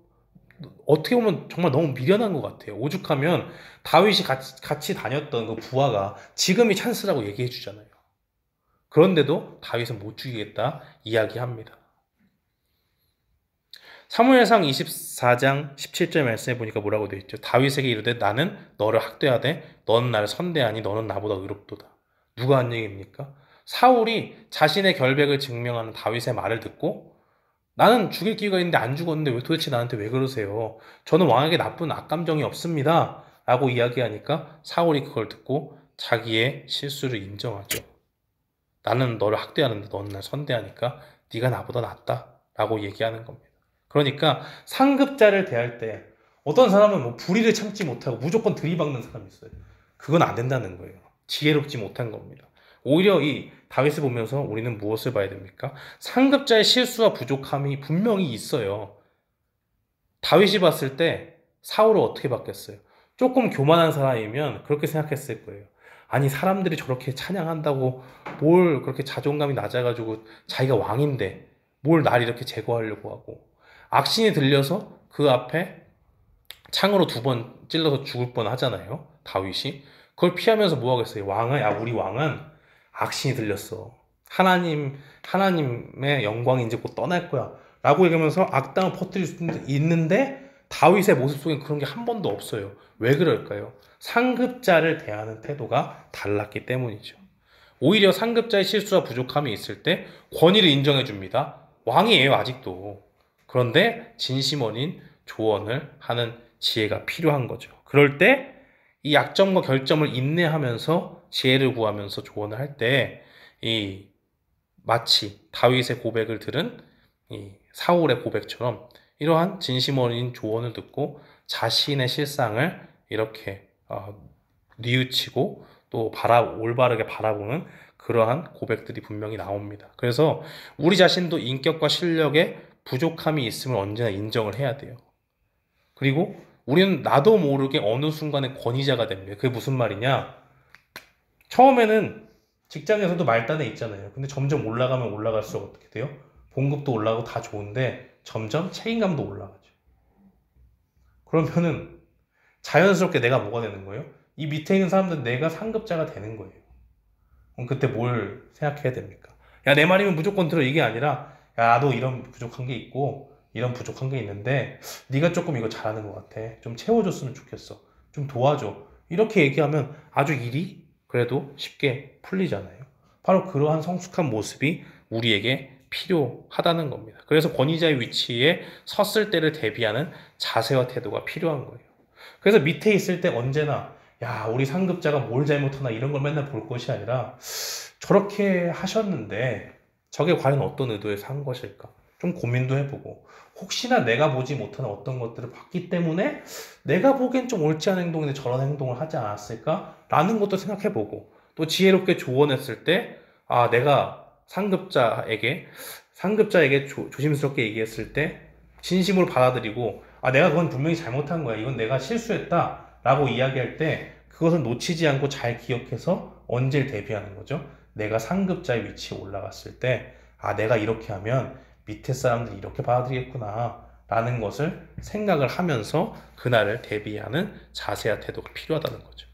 어떻게 보면 정말 너무 미련한 것 같아요. 오죽하면 다윗이 같이 다녔던 그 부하가 지금이 찬스라고 얘기해 주잖아요. 그런데도 다윗은 못 죽이겠다 이야기합니다. 사무엘상 24장 17절 말씀에 보니까 뭐라고 되어 있죠? 다윗에게 이르되 나는 너를 학대하되 너는 나를 선대하니 너는 나보다 의롭도다. 누가 한 얘기입니까? 사울이 자신의 결백을 증명하는 다윗의 말을 듣고 나는 죽일 기회가 있는데 안 죽었는데 왜 도대체 나한테 왜 그러세요? 저는 왕에게 나쁜 악감정이 없습니다. 라고 이야기하니까 사울이 그걸 듣고 자기의 실수를 인정하죠. 나는 너를 학대하는데 너는 날 선대하니까 네가 나보다 낫다. 라고 얘기하는 겁니다. 그러니까 상급자를 대할 때 어떤 사람은 뭐 불의를 참지 못하고 무조건 들이박는 사람이 있어요. 그건 안 된다는 거예요. 지혜롭지 못한 겁니다. 오히려 이 다윗을 보면서 우리는 무엇을 봐야 됩니까? 상급자의 실수와 부족함이 분명히 있어요. 다윗이 봤을 때 사울을 어떻게 봤겠어요? 조금 교만한 사람이면 그렇게 생각했을 거예요. 아니 사람들이 저렇게 찬양한다고 뭘 그렇게 자존감이 낮아가지고 자기가 왕인데 뭘 날 이렇게 제거하려고 하고 악신이 들려서 그 앞에 창으로 2번 찔러서 죽을 뻔 하잖아요. 다윗이. 그걸 피하면서 뭐 하겠어요? 우리 왕은 악신이 들렸어. 하나님의 영광이 이제 곧 떠날 거야. 라고 얘기하면서 악당을 퍼뜨릴 수 있는데 다윗의 모습 속엔 그런 게 한 번도 없어요. 왜 그럴까요? 상급자를 대하는 태도가 달랐기 때문이죠. 오히려 상급자의 실수와 부족함이 있을 때 권위를 인정해 줍니다. 왕이에요, 아직도. 그런데 진심 어린 조언을 하는 지혜가 필요한 거죠. 그럴 때 이 약점과 결점을 인내하면서 지혜를 구하면서 조언을 할 때 이 마치 다윗의 고백을 들은 이 사울의 고백처럼 이러한 진심 어린 조언을 듣고 자신의 실상을 이렇게 뉘우치고 또 올바르게 바라보는 그러한 고백들이 분명히 나옵니다. 그래서 우리 자신도 인격과 실력에 부족함이 있음을 언제나 인정을 해야 돼요. 그리고 우리는 나도 모르게 어느 순간에 권위자가 됩니다. 그게 무슨 말이냐? 처음에는 직장에서도 말단에 있잖아요. 근데 점점 올라가면 올라갈수록 어떻게 돼요? 봉급도 올라가고 다 좋은데 점점 책임감도 올라가죠. 그러면은 자연스럽게 내가 뭐가 되는 거예요? 이 밑에 있는 사람들은 내가 상급자가 되는 거예요. 그럼 그때 뭘 생각해야 됩니까? 야, 내 말이면 무조건 들어 이게 아니라 야, 나도 이런 부족한 게 있고 이런 부족한 게 있는데 네가 조금 이거 잘하는 것 같아. 좀 채워줬으면 좋겠어. 좀 도와줘. 이렇게 얘기하면 아주 일이 그래도 쉽게 풀리잖아요. 바로 그러한 성숙한 모습이 우리에게 필요하다는 겁니다. 그래서 권위자의 위치에 섰을 때를 대비하는 자세와 태도가 필요한 거예요. 그래서 밑에 있을 때 언제나 야, 우리 상급자가 뭘 잘못하나 이런 걸 맨날 볼 것이 아니라 저렇게 하셨는데 저게 과연 어떤 의도에서 한 것일까? 좀 고민도 해보고 혹시나 내가 보지 못하는 어떤 것들을 봤기 때문에 내가 보기엔 좀 옳지 않은 행동인데 저런 행동을 하지 않았을까? 라는 것도 생각해보고 또 지혜롭게 조언했을 때 내가 상급자에게 조심스럽게 얘기했을 때 진심으로 받아들이고 내가 그건 분명히 잘못한 거야. 이건 내가 실수했다. 라고 이야기할 때 그것을 놓치지 않고 잘 기억해서 언제를 대비하는 거죠? 내가 상급자의 위치에 올라갔을 때, 아, 내가 이렇게 하면 밑에 사람들이 이렇게 받아들이겠구나 라는 것을 생각을 하면서 그날을 대비하는 자세한 태도가 필요하다는 거죠.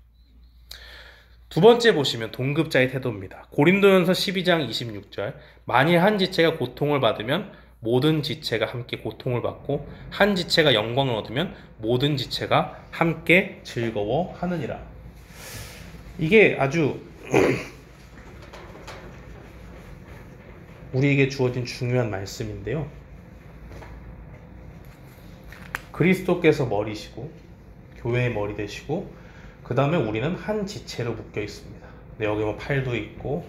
두 번째 보시면 동급자의 태도입니다. 고린도전서 12장 26절, 만일 한 지체가 고통을 받으면 모든 지체가 함께 고통을 받고 한 지체가 영광을 얻으면 모든 지체가 함께 즐거워하느니라. 이게 아주 우리에게 주어진 중요한 말씀인데요. 그리스도께서 머리시고 교회의 머리 되시고 그 다음에 우리는 한 지체로 묶여 있습니다. 여기 뭐 팔도 있고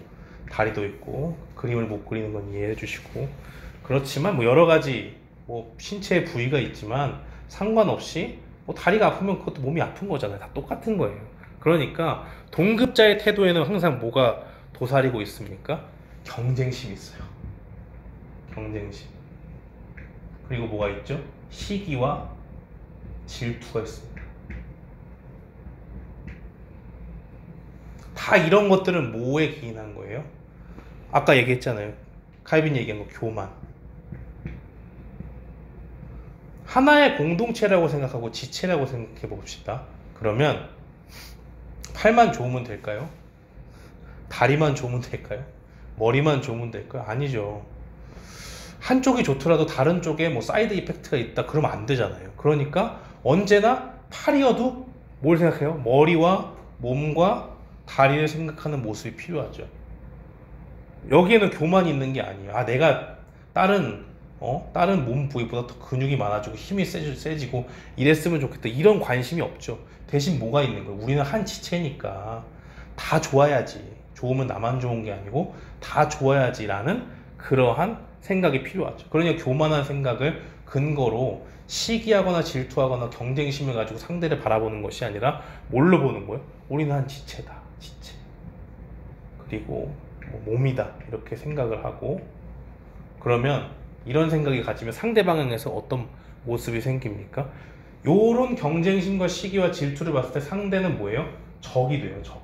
다리도 있고 그림을 못 그리는 건 이해해 주시고, 그렇지만 뭐 여러 가지 뭐 신체의 부위가 있지만 상관없이 뭐 다리가 아프면 그것도 몸이 아픈 거잖아요. 다 똑같은 거예요. 그러니까 동급자의 태도에는 항상 뭐가 도사리고 있습니까? 경쟁심이 있어요. 경쟁심. 그리고 뭐가 있죠? 시기와 질투가 있습니다. 다 이런 것들은 뭐에 기인한 거예요? 아까 얘기했잖아요. 칼빈이 얘기한 거, 교만. 하나의 공동체라고 생각하고 지체라고 생각해 봅시다. 그러면 팔만 좋으면 될까요? 다리만 좋으면 될까요? 머리만 좋으면 될까요? 아니죠. 한쪽이 좋더라도 다른 쪽에 뭐 사이드 이펙트가 있다 그러면 안 되잖아요. 그러니까 언제나 팔이어도 뭘 생각해요? 머리와 몸과 다리를 생각하는 모습이 필요하죠. 여기에는 교만이 있는 게 아니에요. 아, 내가 다른 몸 부위보다 더 근육이 많아지고 힘이 세지고 이랬으면 좋겠다. 이런 관심이 없죠. 대신 뭐가 있는 거예요? 우리는 한 지체니까 다 좋아야지. 좋으면 나만 좋은 게 아니고 다 좋아야지라는 그러한 생각이 필요하죠. 그러니까 교만한 생각을 근거로 시기하거나 질투하거나 경쟁심을 가지고 상대를 바라보는 것이 아니라 뭘로 보는 거예요? 우리는 한 지체다. 지체. 그리고 뭐 몸이다. 이렇게 생각을 하고, 그러면 이런 생각이 가지면 상대방에서 어떤 모습이 생깁니까? 요런 경쟁심과 시기와 질투를 봤을 때 상대는 뭐예요? 적이 돼요. 적.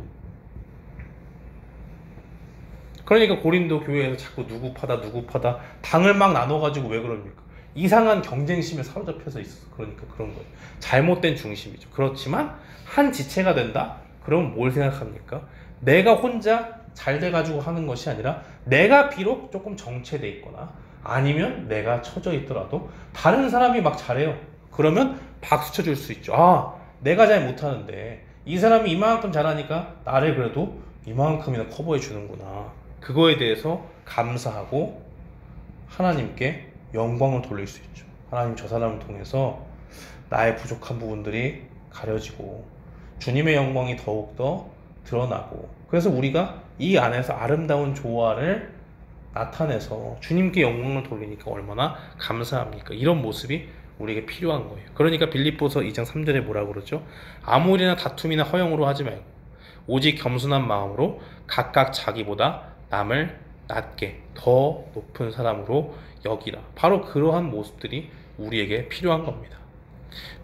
그러니까 고린도 교회에서 자꾸 누구 파다 당을 막 나눠가지고 왜 그럽니까? 이상한 경쟁심에 사로잡혀서 있어서 그러니까 그런 거예요. 잘못된 중심이죠. 그렇지만 한 지체가 된다? 그럼 뭘 생각합니까? 내가 혼자 잘 돼가지고 하는 것이 아니라 내가 비록 조금 정체돼 있거나 아니면 내가 처져 있더라도 다른 사람이 막 잘해요. 그러면 박수 쳐줄 수 있죠. 아, 내가 잘 못하는데 이 사람이 이만큼 잘하니까 나를 그래도 이만큼이나 커버해 주는구나. 그거에 대해서 감사하고 하나님께 영광을 돌릴 수 있죠. 하나님, 저 사람을 통해서 나의 부족한 부분들이 가려지고 주님의 영광이 더욱더 드러나고, 그래서 우리가 이 안에서 아름다운 조화를 나타내서 주님께 영광을 돌리니까 얼마나 감사합니까? 이런 모습이 우리에게 필요한 거예요. 그러니까 빌립보서 2장 3절에 뭐라고 그러죠? 아무리나 다툼이나 허영으로 하지 말고 오직 겸손한 마음으로 각각 자기보다 남을 낮게 더 높은 사람으로 여기라. 바로 그러한 모습들이 우리에게 필요한 겁니다.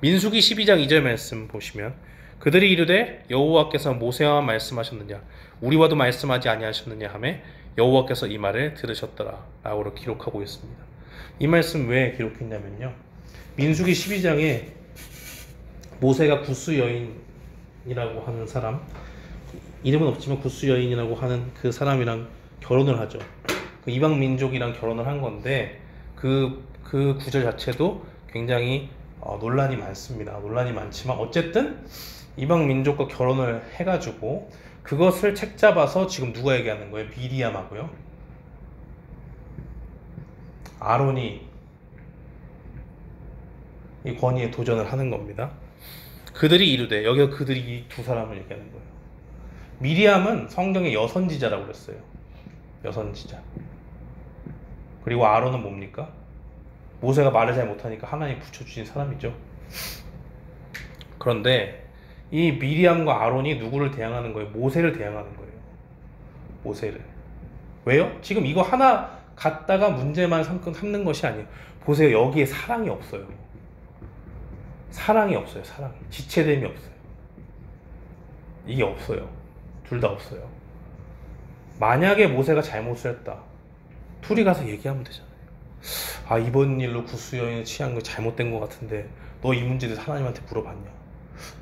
민수기 12장 2절 말씀 보시면, 그들이 이르되 여호와께서 모세와 말씀하셨느냐 우리와도 말씀하지 아니하셨느냐 하며 여호와께서 이 말을 들으셨더라 라고 기록하고 있습니다. 이 말씀 왜 기록했냐면요, 민수기 12장에 모세가 구스 여인이라고 하는 사람, 이름은 없지만 구스 여인이라고 하는 그 사람이랑 결혼을 하죠. 그 이방 민족이랑 결혼을 한 건데 그 구절 자체도 굉장히 논란이 많습니다. 논란이 많지만 어쨌든 이방 민족과 결혼을 해가지고 그것을 책잡아서 지금 누가 얘기하는 거예요? 미리암하고요, 아론이 이 권위에 도전을 하는 겁니다. 그들이 이르되, 여기서 그들이 이 두 사람을 얘기하는 거예요. 미리암은 성경의 여선지자라고 그랬어요. 여선지자. 그리고 아론은 뭡니까? 모세가 말을 잘 못하니까 하나님 붙여주신 사람이죠. 그런데 이 미리암과 아론이 누구를 대항하는 거예요? 모세를 대항하는 거예요. 모세를. 왜요? 지금 이거 하나 갖다가 문제만 삼는 것이 아니에요. 보세요. 여기에 사랑이 없어요. 사랑이 없어요. 사랑이. 지체됨이 없어요. 이게 없어요. 둘 다 없어요. 만약에 모세가 잘못을 했다. 둘이 가서 얘기하면 되잖아요. 아, 이번 일로 구스 여인을 취한 거 잘못된 것 같은데 너 이 문제를 하나님한테 물어봤냐?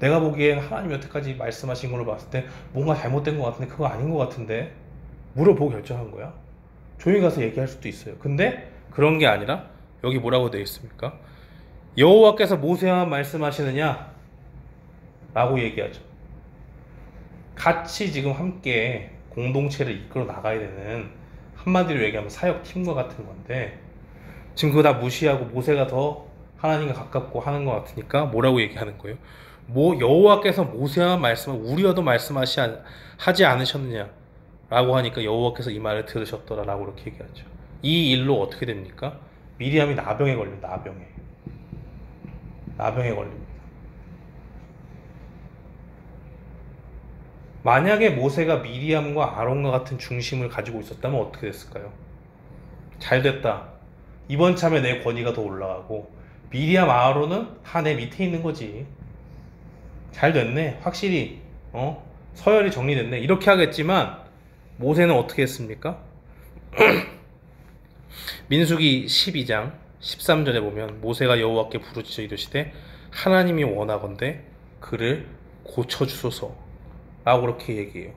내가 보기엔 하나님이 여태까지 말씀하신 걸로 봤을 때 뭔가 잘못된 것 같은데 그거 아닌 것 같은데 물어보고 결정한 거야. 조용히 가서 얘기할 수도 있어요. 근데 그런 게 아니라 여기 뭐라고 되어 있습니까? 여호와께서 모세와 말씀하시느냐? 라고 얘기하죠. 같이 지금 함께 공동체를 이끌어 나가야 되는, 한마디로 얘기하면 사역팀과 같은 건데 지금 그거 다 무시하고 모세가 더 하나님과 가깝고 하는 것 같으니까 뭐라고 얘기하는 거예요? 여호와께서 모세와 우리와도 말씀하지 않으셨느냐 라고 하니까 여호와께서 이 말을 들으셨더라 라고 이렇게 얘기하죠. 이 일로 어떻게 됩니까? 미리암이 나병에 걸립니다. 나병에 걸립니다. 만약에 모세가 미리암과 아론과 같은 중심을 가지고 있었다면 어떻게 됐을까요? 잘 됐다. 이번 참에 내 권위가 더 올라가고 미리암 아론은 다 내 밑에 있는 거지. 잘 됐네. 확실히 서열이 정리됐네. 이렇게 하겠지만 모세는 어떻게 했습니까? 민수기 12장 13절에 보면 모세가 여호와께 부르짖어 이르시되 하나님이 원하건대 그를 고쳐주소서 라고 그렇게 얘기해요.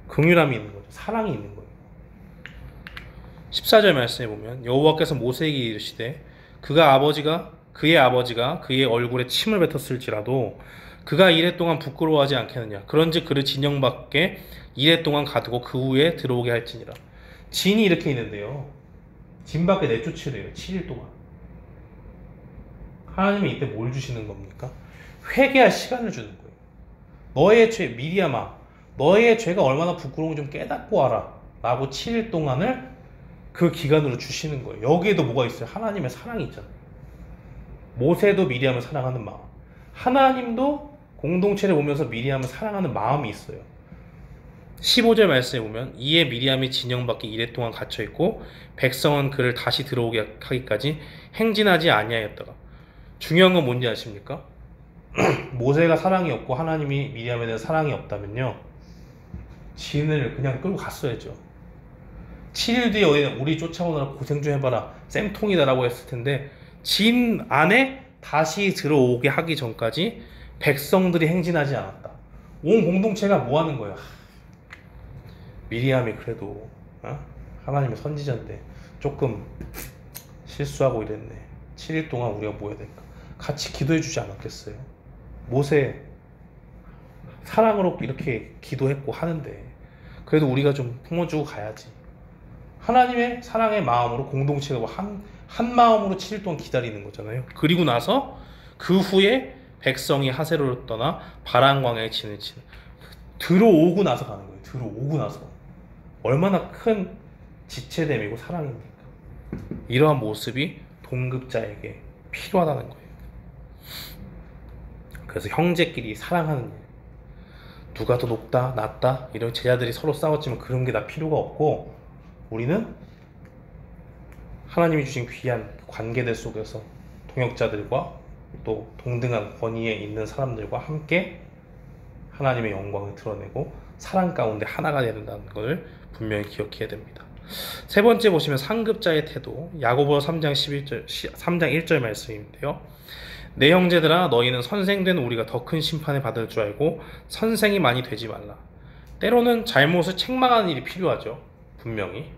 긍휼함이 있는 거죠. 사랑이 있는 거예요. 14절 말씀에 보면 여호와께서 모세에게 이르시되 그의 아버지가 그의 얼굴에 침을 뱉었을지라도 그가 이레 동안 부끄러워하지 않겠느냐. 그런즉 그를 진영 밖에 이레 동안 가두고 그 후에 들어오게 할지니라. 진이 이렇게 있는데요. 진 밖에 내쫓으래요. 7일 동안. 하나님이 이때 뭘 주시는 겁니까? 회개할 시간을 주는 거예요. 너의 죄, 미리암아, 너의 죄가 얼마나 부끄러운지 좀 깨닫고 와라 라고 7일 동안을 그 기간으로 주시는 거예요. 여기에도 뭐가 있어요? 하나님의 사랑이 있잖아요. 모세도 미리암을 사랑하는 마음, 하나님도 공동체를 보면서 미리암을 사랑하는 마음이 있어요. 15절 말씀에 보면 이에 미리암이 진영 밖에 이레 동안 갇혀있고 백성은 그를 다시 들어오게 하기까지 행진하지 아니하였더라. 중요한 건 뭔지 아십니까? 모세가 사랑이 없고 하나님이 미리암에 대한 사랑이 없다면요, 진을 그냥 끌고 갔어야죠. 7일 뒤에 우리 쫓아오느라 고생 좀 해봐라, 쌤통이다 라고 했을 텐데 진 안에 다시 들어오게 하기 전까지 백성들이 행진하지 않았다. 온 공동체가 뭐 하는 거야? 미리암이 그래도 하나님의 선지자인데 조금 실수하고 이랬네. 7일 동안 우리가 뭐 해야 될까? 같이 기도해 주지 않았겠어요? 모세 사랑으로 이렇게 기도했고 하는데 그래도 우리가 좀 품어주고 가야지. 하나님의 사랑의 마음으로 공동체가 한 마음으로 7일 동안 기다리는 거잖아요. 그리고 나서 그 후에 백성이 하세로를 떠나 바란 광야에 진을 치는, 들어오고 나서 가는 거예요. 들어오고 나서. 얼마나 큰 지체됨이고 사랑입니까? 이러한 모습이 동급자에게 필요하다는 거예요. 그래서 형제끼리 사랑하는 일, 누가 더 높다 낮다 이런 제자들이 서로 싸웠지만 그런 게 다 필요가 없고, 우리는 하나님이 주신 귀한 관계들 속에서 동역자들과 또 동등한 권위에 있는 사람들과 함께 하나님의 영광을 드러내고 사랑 가운데 하나가 된다는 것을 분명히 기억해야 됩니다. 세 번째 보시면 상급자의 태도, 야고보서 3장 1절 말씀인데요. 내 형제들아, 너희는 선생된 우리가 더 큰 심판을 받을 줄 알고 선생이 많이 되지 말라. 때로는 잘못을 책망하는 일이 필요하죠. 분명히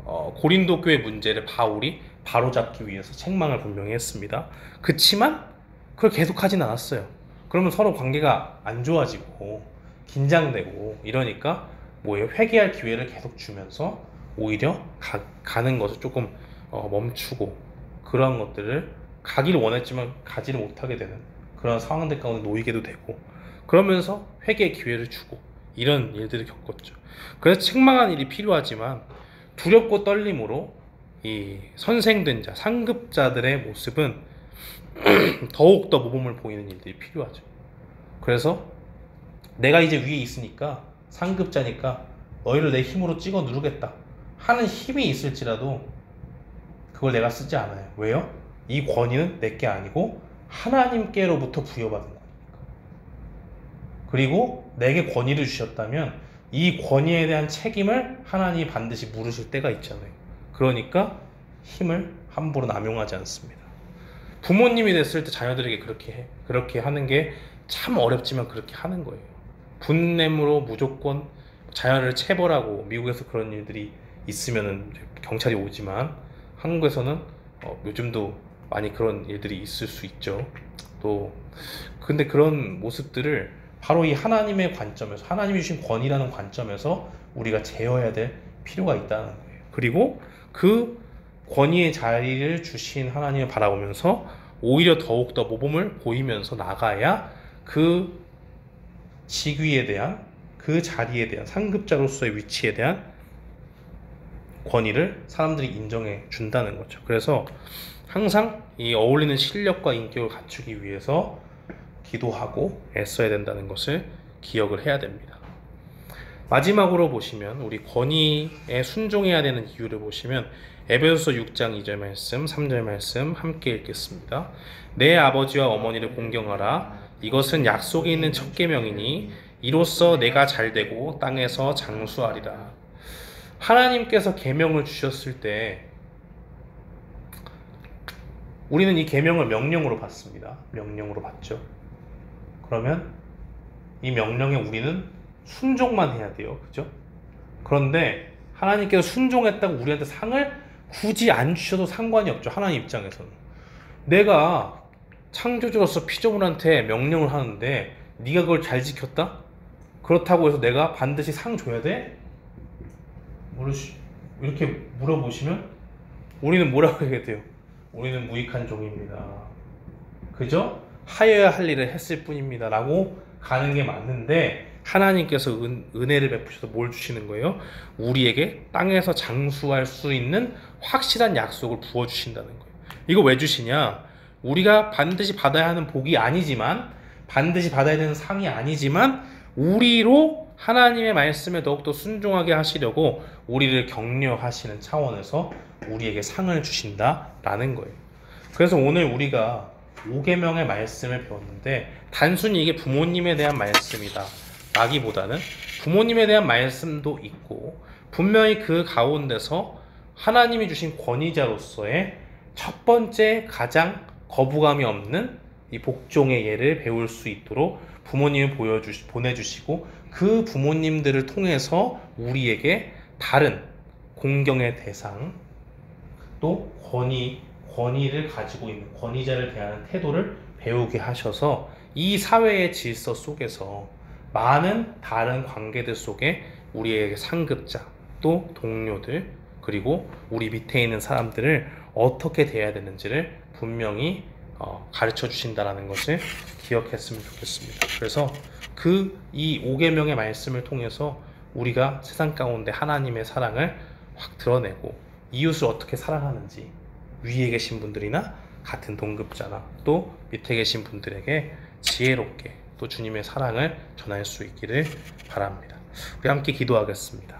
고린도 교회 문제를 바울이 바로잡기 위해서 책망을 분명히 했습니다. 그치만 그걸 계속하진 않았어요. 그러면 서로 관계가 안 좋아지고 긴장되고 이러니까 뭐예요? 회개할 기회를 계속 주면서 오히려 가는 것을 조금 멈추고, 그런 것들을 가기를 원했지만 가지를 못하게 되는 그런 상황들 가운데 놓이게도 되고, 그러면서 회개의 기회를 주고 이런 일들을 겪었죠. 그래서 책망하는 일이 필요하지만 두렵고 떨림으로 이 선생된 자, 상급자들의 모습은 더욱더 모범을 보이는 일들이 필요하죠. 그래서 내가 이제 위에 있으니까, 상급자니까 너희를 내 힘으로 찍어 누르겠다 하는 힘이 있을지라도 그걸 내가 쓰지 않아요. 왜요? 이 권위는 내게 아니고 하나님께로부터 부여받은 거니까. 그리고 내게 권위를 주셨다면 이 권위에 대한 책임을 하나님이 반드시 물으실 때가 있잖아요. 그러니까 힘을 함부로 남용하지 않습니다. 부모님이 됐을 때 자녀들에게 그렇게 하는 게 참 어렵지만 그렇게 하는 거예요. 분냄으로 무조건 자녀를 체벌하고, 미국에서 그런 일들이 있으면 경찰이 오지만 한국에서는 요즘도 많이 그런 일들이 있을 수 있죠. 또 근데 그런 모습들을 바로 이 하나님의 관점에서, 하나님이 주신 권위라는 관점에서 우리가 제어해야 될 필요가 있다는 거예요. 그리고 그 권위의 자리를 주신 하나님을 바라보면서 오히려 더욱더 모범을 보이면서 나가야 그 직위에 대한, 그 자리에 대한, 상급자로서의 위치에 대한 권위를 사람들이 인정해 준다는 거죠. 그래서 항상 이 어울리는 실력과 인격을 갖추기 위해서 기도하고 애써야 된다는 것을 기억을 해야 됩니다. 마지막으로 보시면 우리 권위에 순종해야 되는 이유를 보시면 에베소서 6장 2절 말씀, 3절 말씀 함께 읽겠습니다. 내 아버지와 어머니를 공경하라. 이것은 약속이 있는 첫 계명이니 이로써 내가 잘되고 땅에서 장수하리라. 하나님께서 계명을 주셨을 때 우리는 이 계명을 명령으로 받습니다. 명령으로 받죠. 그러면 이 명령에 우리는 순종만 해야 돼요. 그죠? 그런데 하나님께서 순종했다고 우리한테 상을 굳이 안 주셔도 상관이 없죠. 하나님 입장에서는. 내가 창조주로서 피조물한테 명령을 하는데 네가 그걸 잘 지켰다? 그렇다고 해서 내가 반드시 상 줘야 돼? 이렇게 물어보시면 우리는 뭐라고 해야 돼요? 우리는 무익한 종입니다. 그죠? 하여야 할 일을 했을 뿐입니다 라고 가는 게 맞는데, 하나님께서 은혜를 베푸셔서 뭘 주시는 거예요? 우리에게 땅에서 장수할 수 있는 확실한 약속을 부어주신다는 거예요. 이거 왜 주시냐? 우리가 반드시 받아야 하는 복이 아니지만, 반드시 받아야 되는 상이 아니지만, 우리로 하나님의 말씀에 더욱더 순종하게 하시려고 우리를 격려하시는 차원에서 우리에게 상을 주신다라는 거예요. 그래서 오늘 우리가 5계명의 말씀을 배웠는데 단순히 이게 부모님에 대한 말씀이다 라기보다는 부모님에 대한 말씀도 있고, 분명히 그 가운데서 하나님이 주신 권위자로서의 첫 번째 가장 거부감이 없는 이 복종의 예를 배울 수 있도록 부모님을 보내주시고, 그 부모님들을 통해서 우리에게 다른 공경의 대상, 또 권위를 가지고 있는 권위자를 대하는 태도를 배우게 하셔서 이 사회의 질서 속에서 많은 다른 관계들 속에 우리에게 상급자, 또 동료들, 그리고 우리 밑에 있는 사람들을 어떻게 대해야 되는지를 분명히 가르쳐 주신다는 것을 기억했으면 좋겠습니다. 그래서 이 5계명의 말씀을 통해서 우리가 세상 가운데 하나님의 사랑을 확 드러내고 이웃을 어떻게 사랑하는지, 위에 계신 분들이나 같은 동급자나 또 밑에 계신 분들에게 지혜롭게 또 주님의 사랑을 전할 수 있기를 바랍니다. 우리 함께 기도하겠습니다.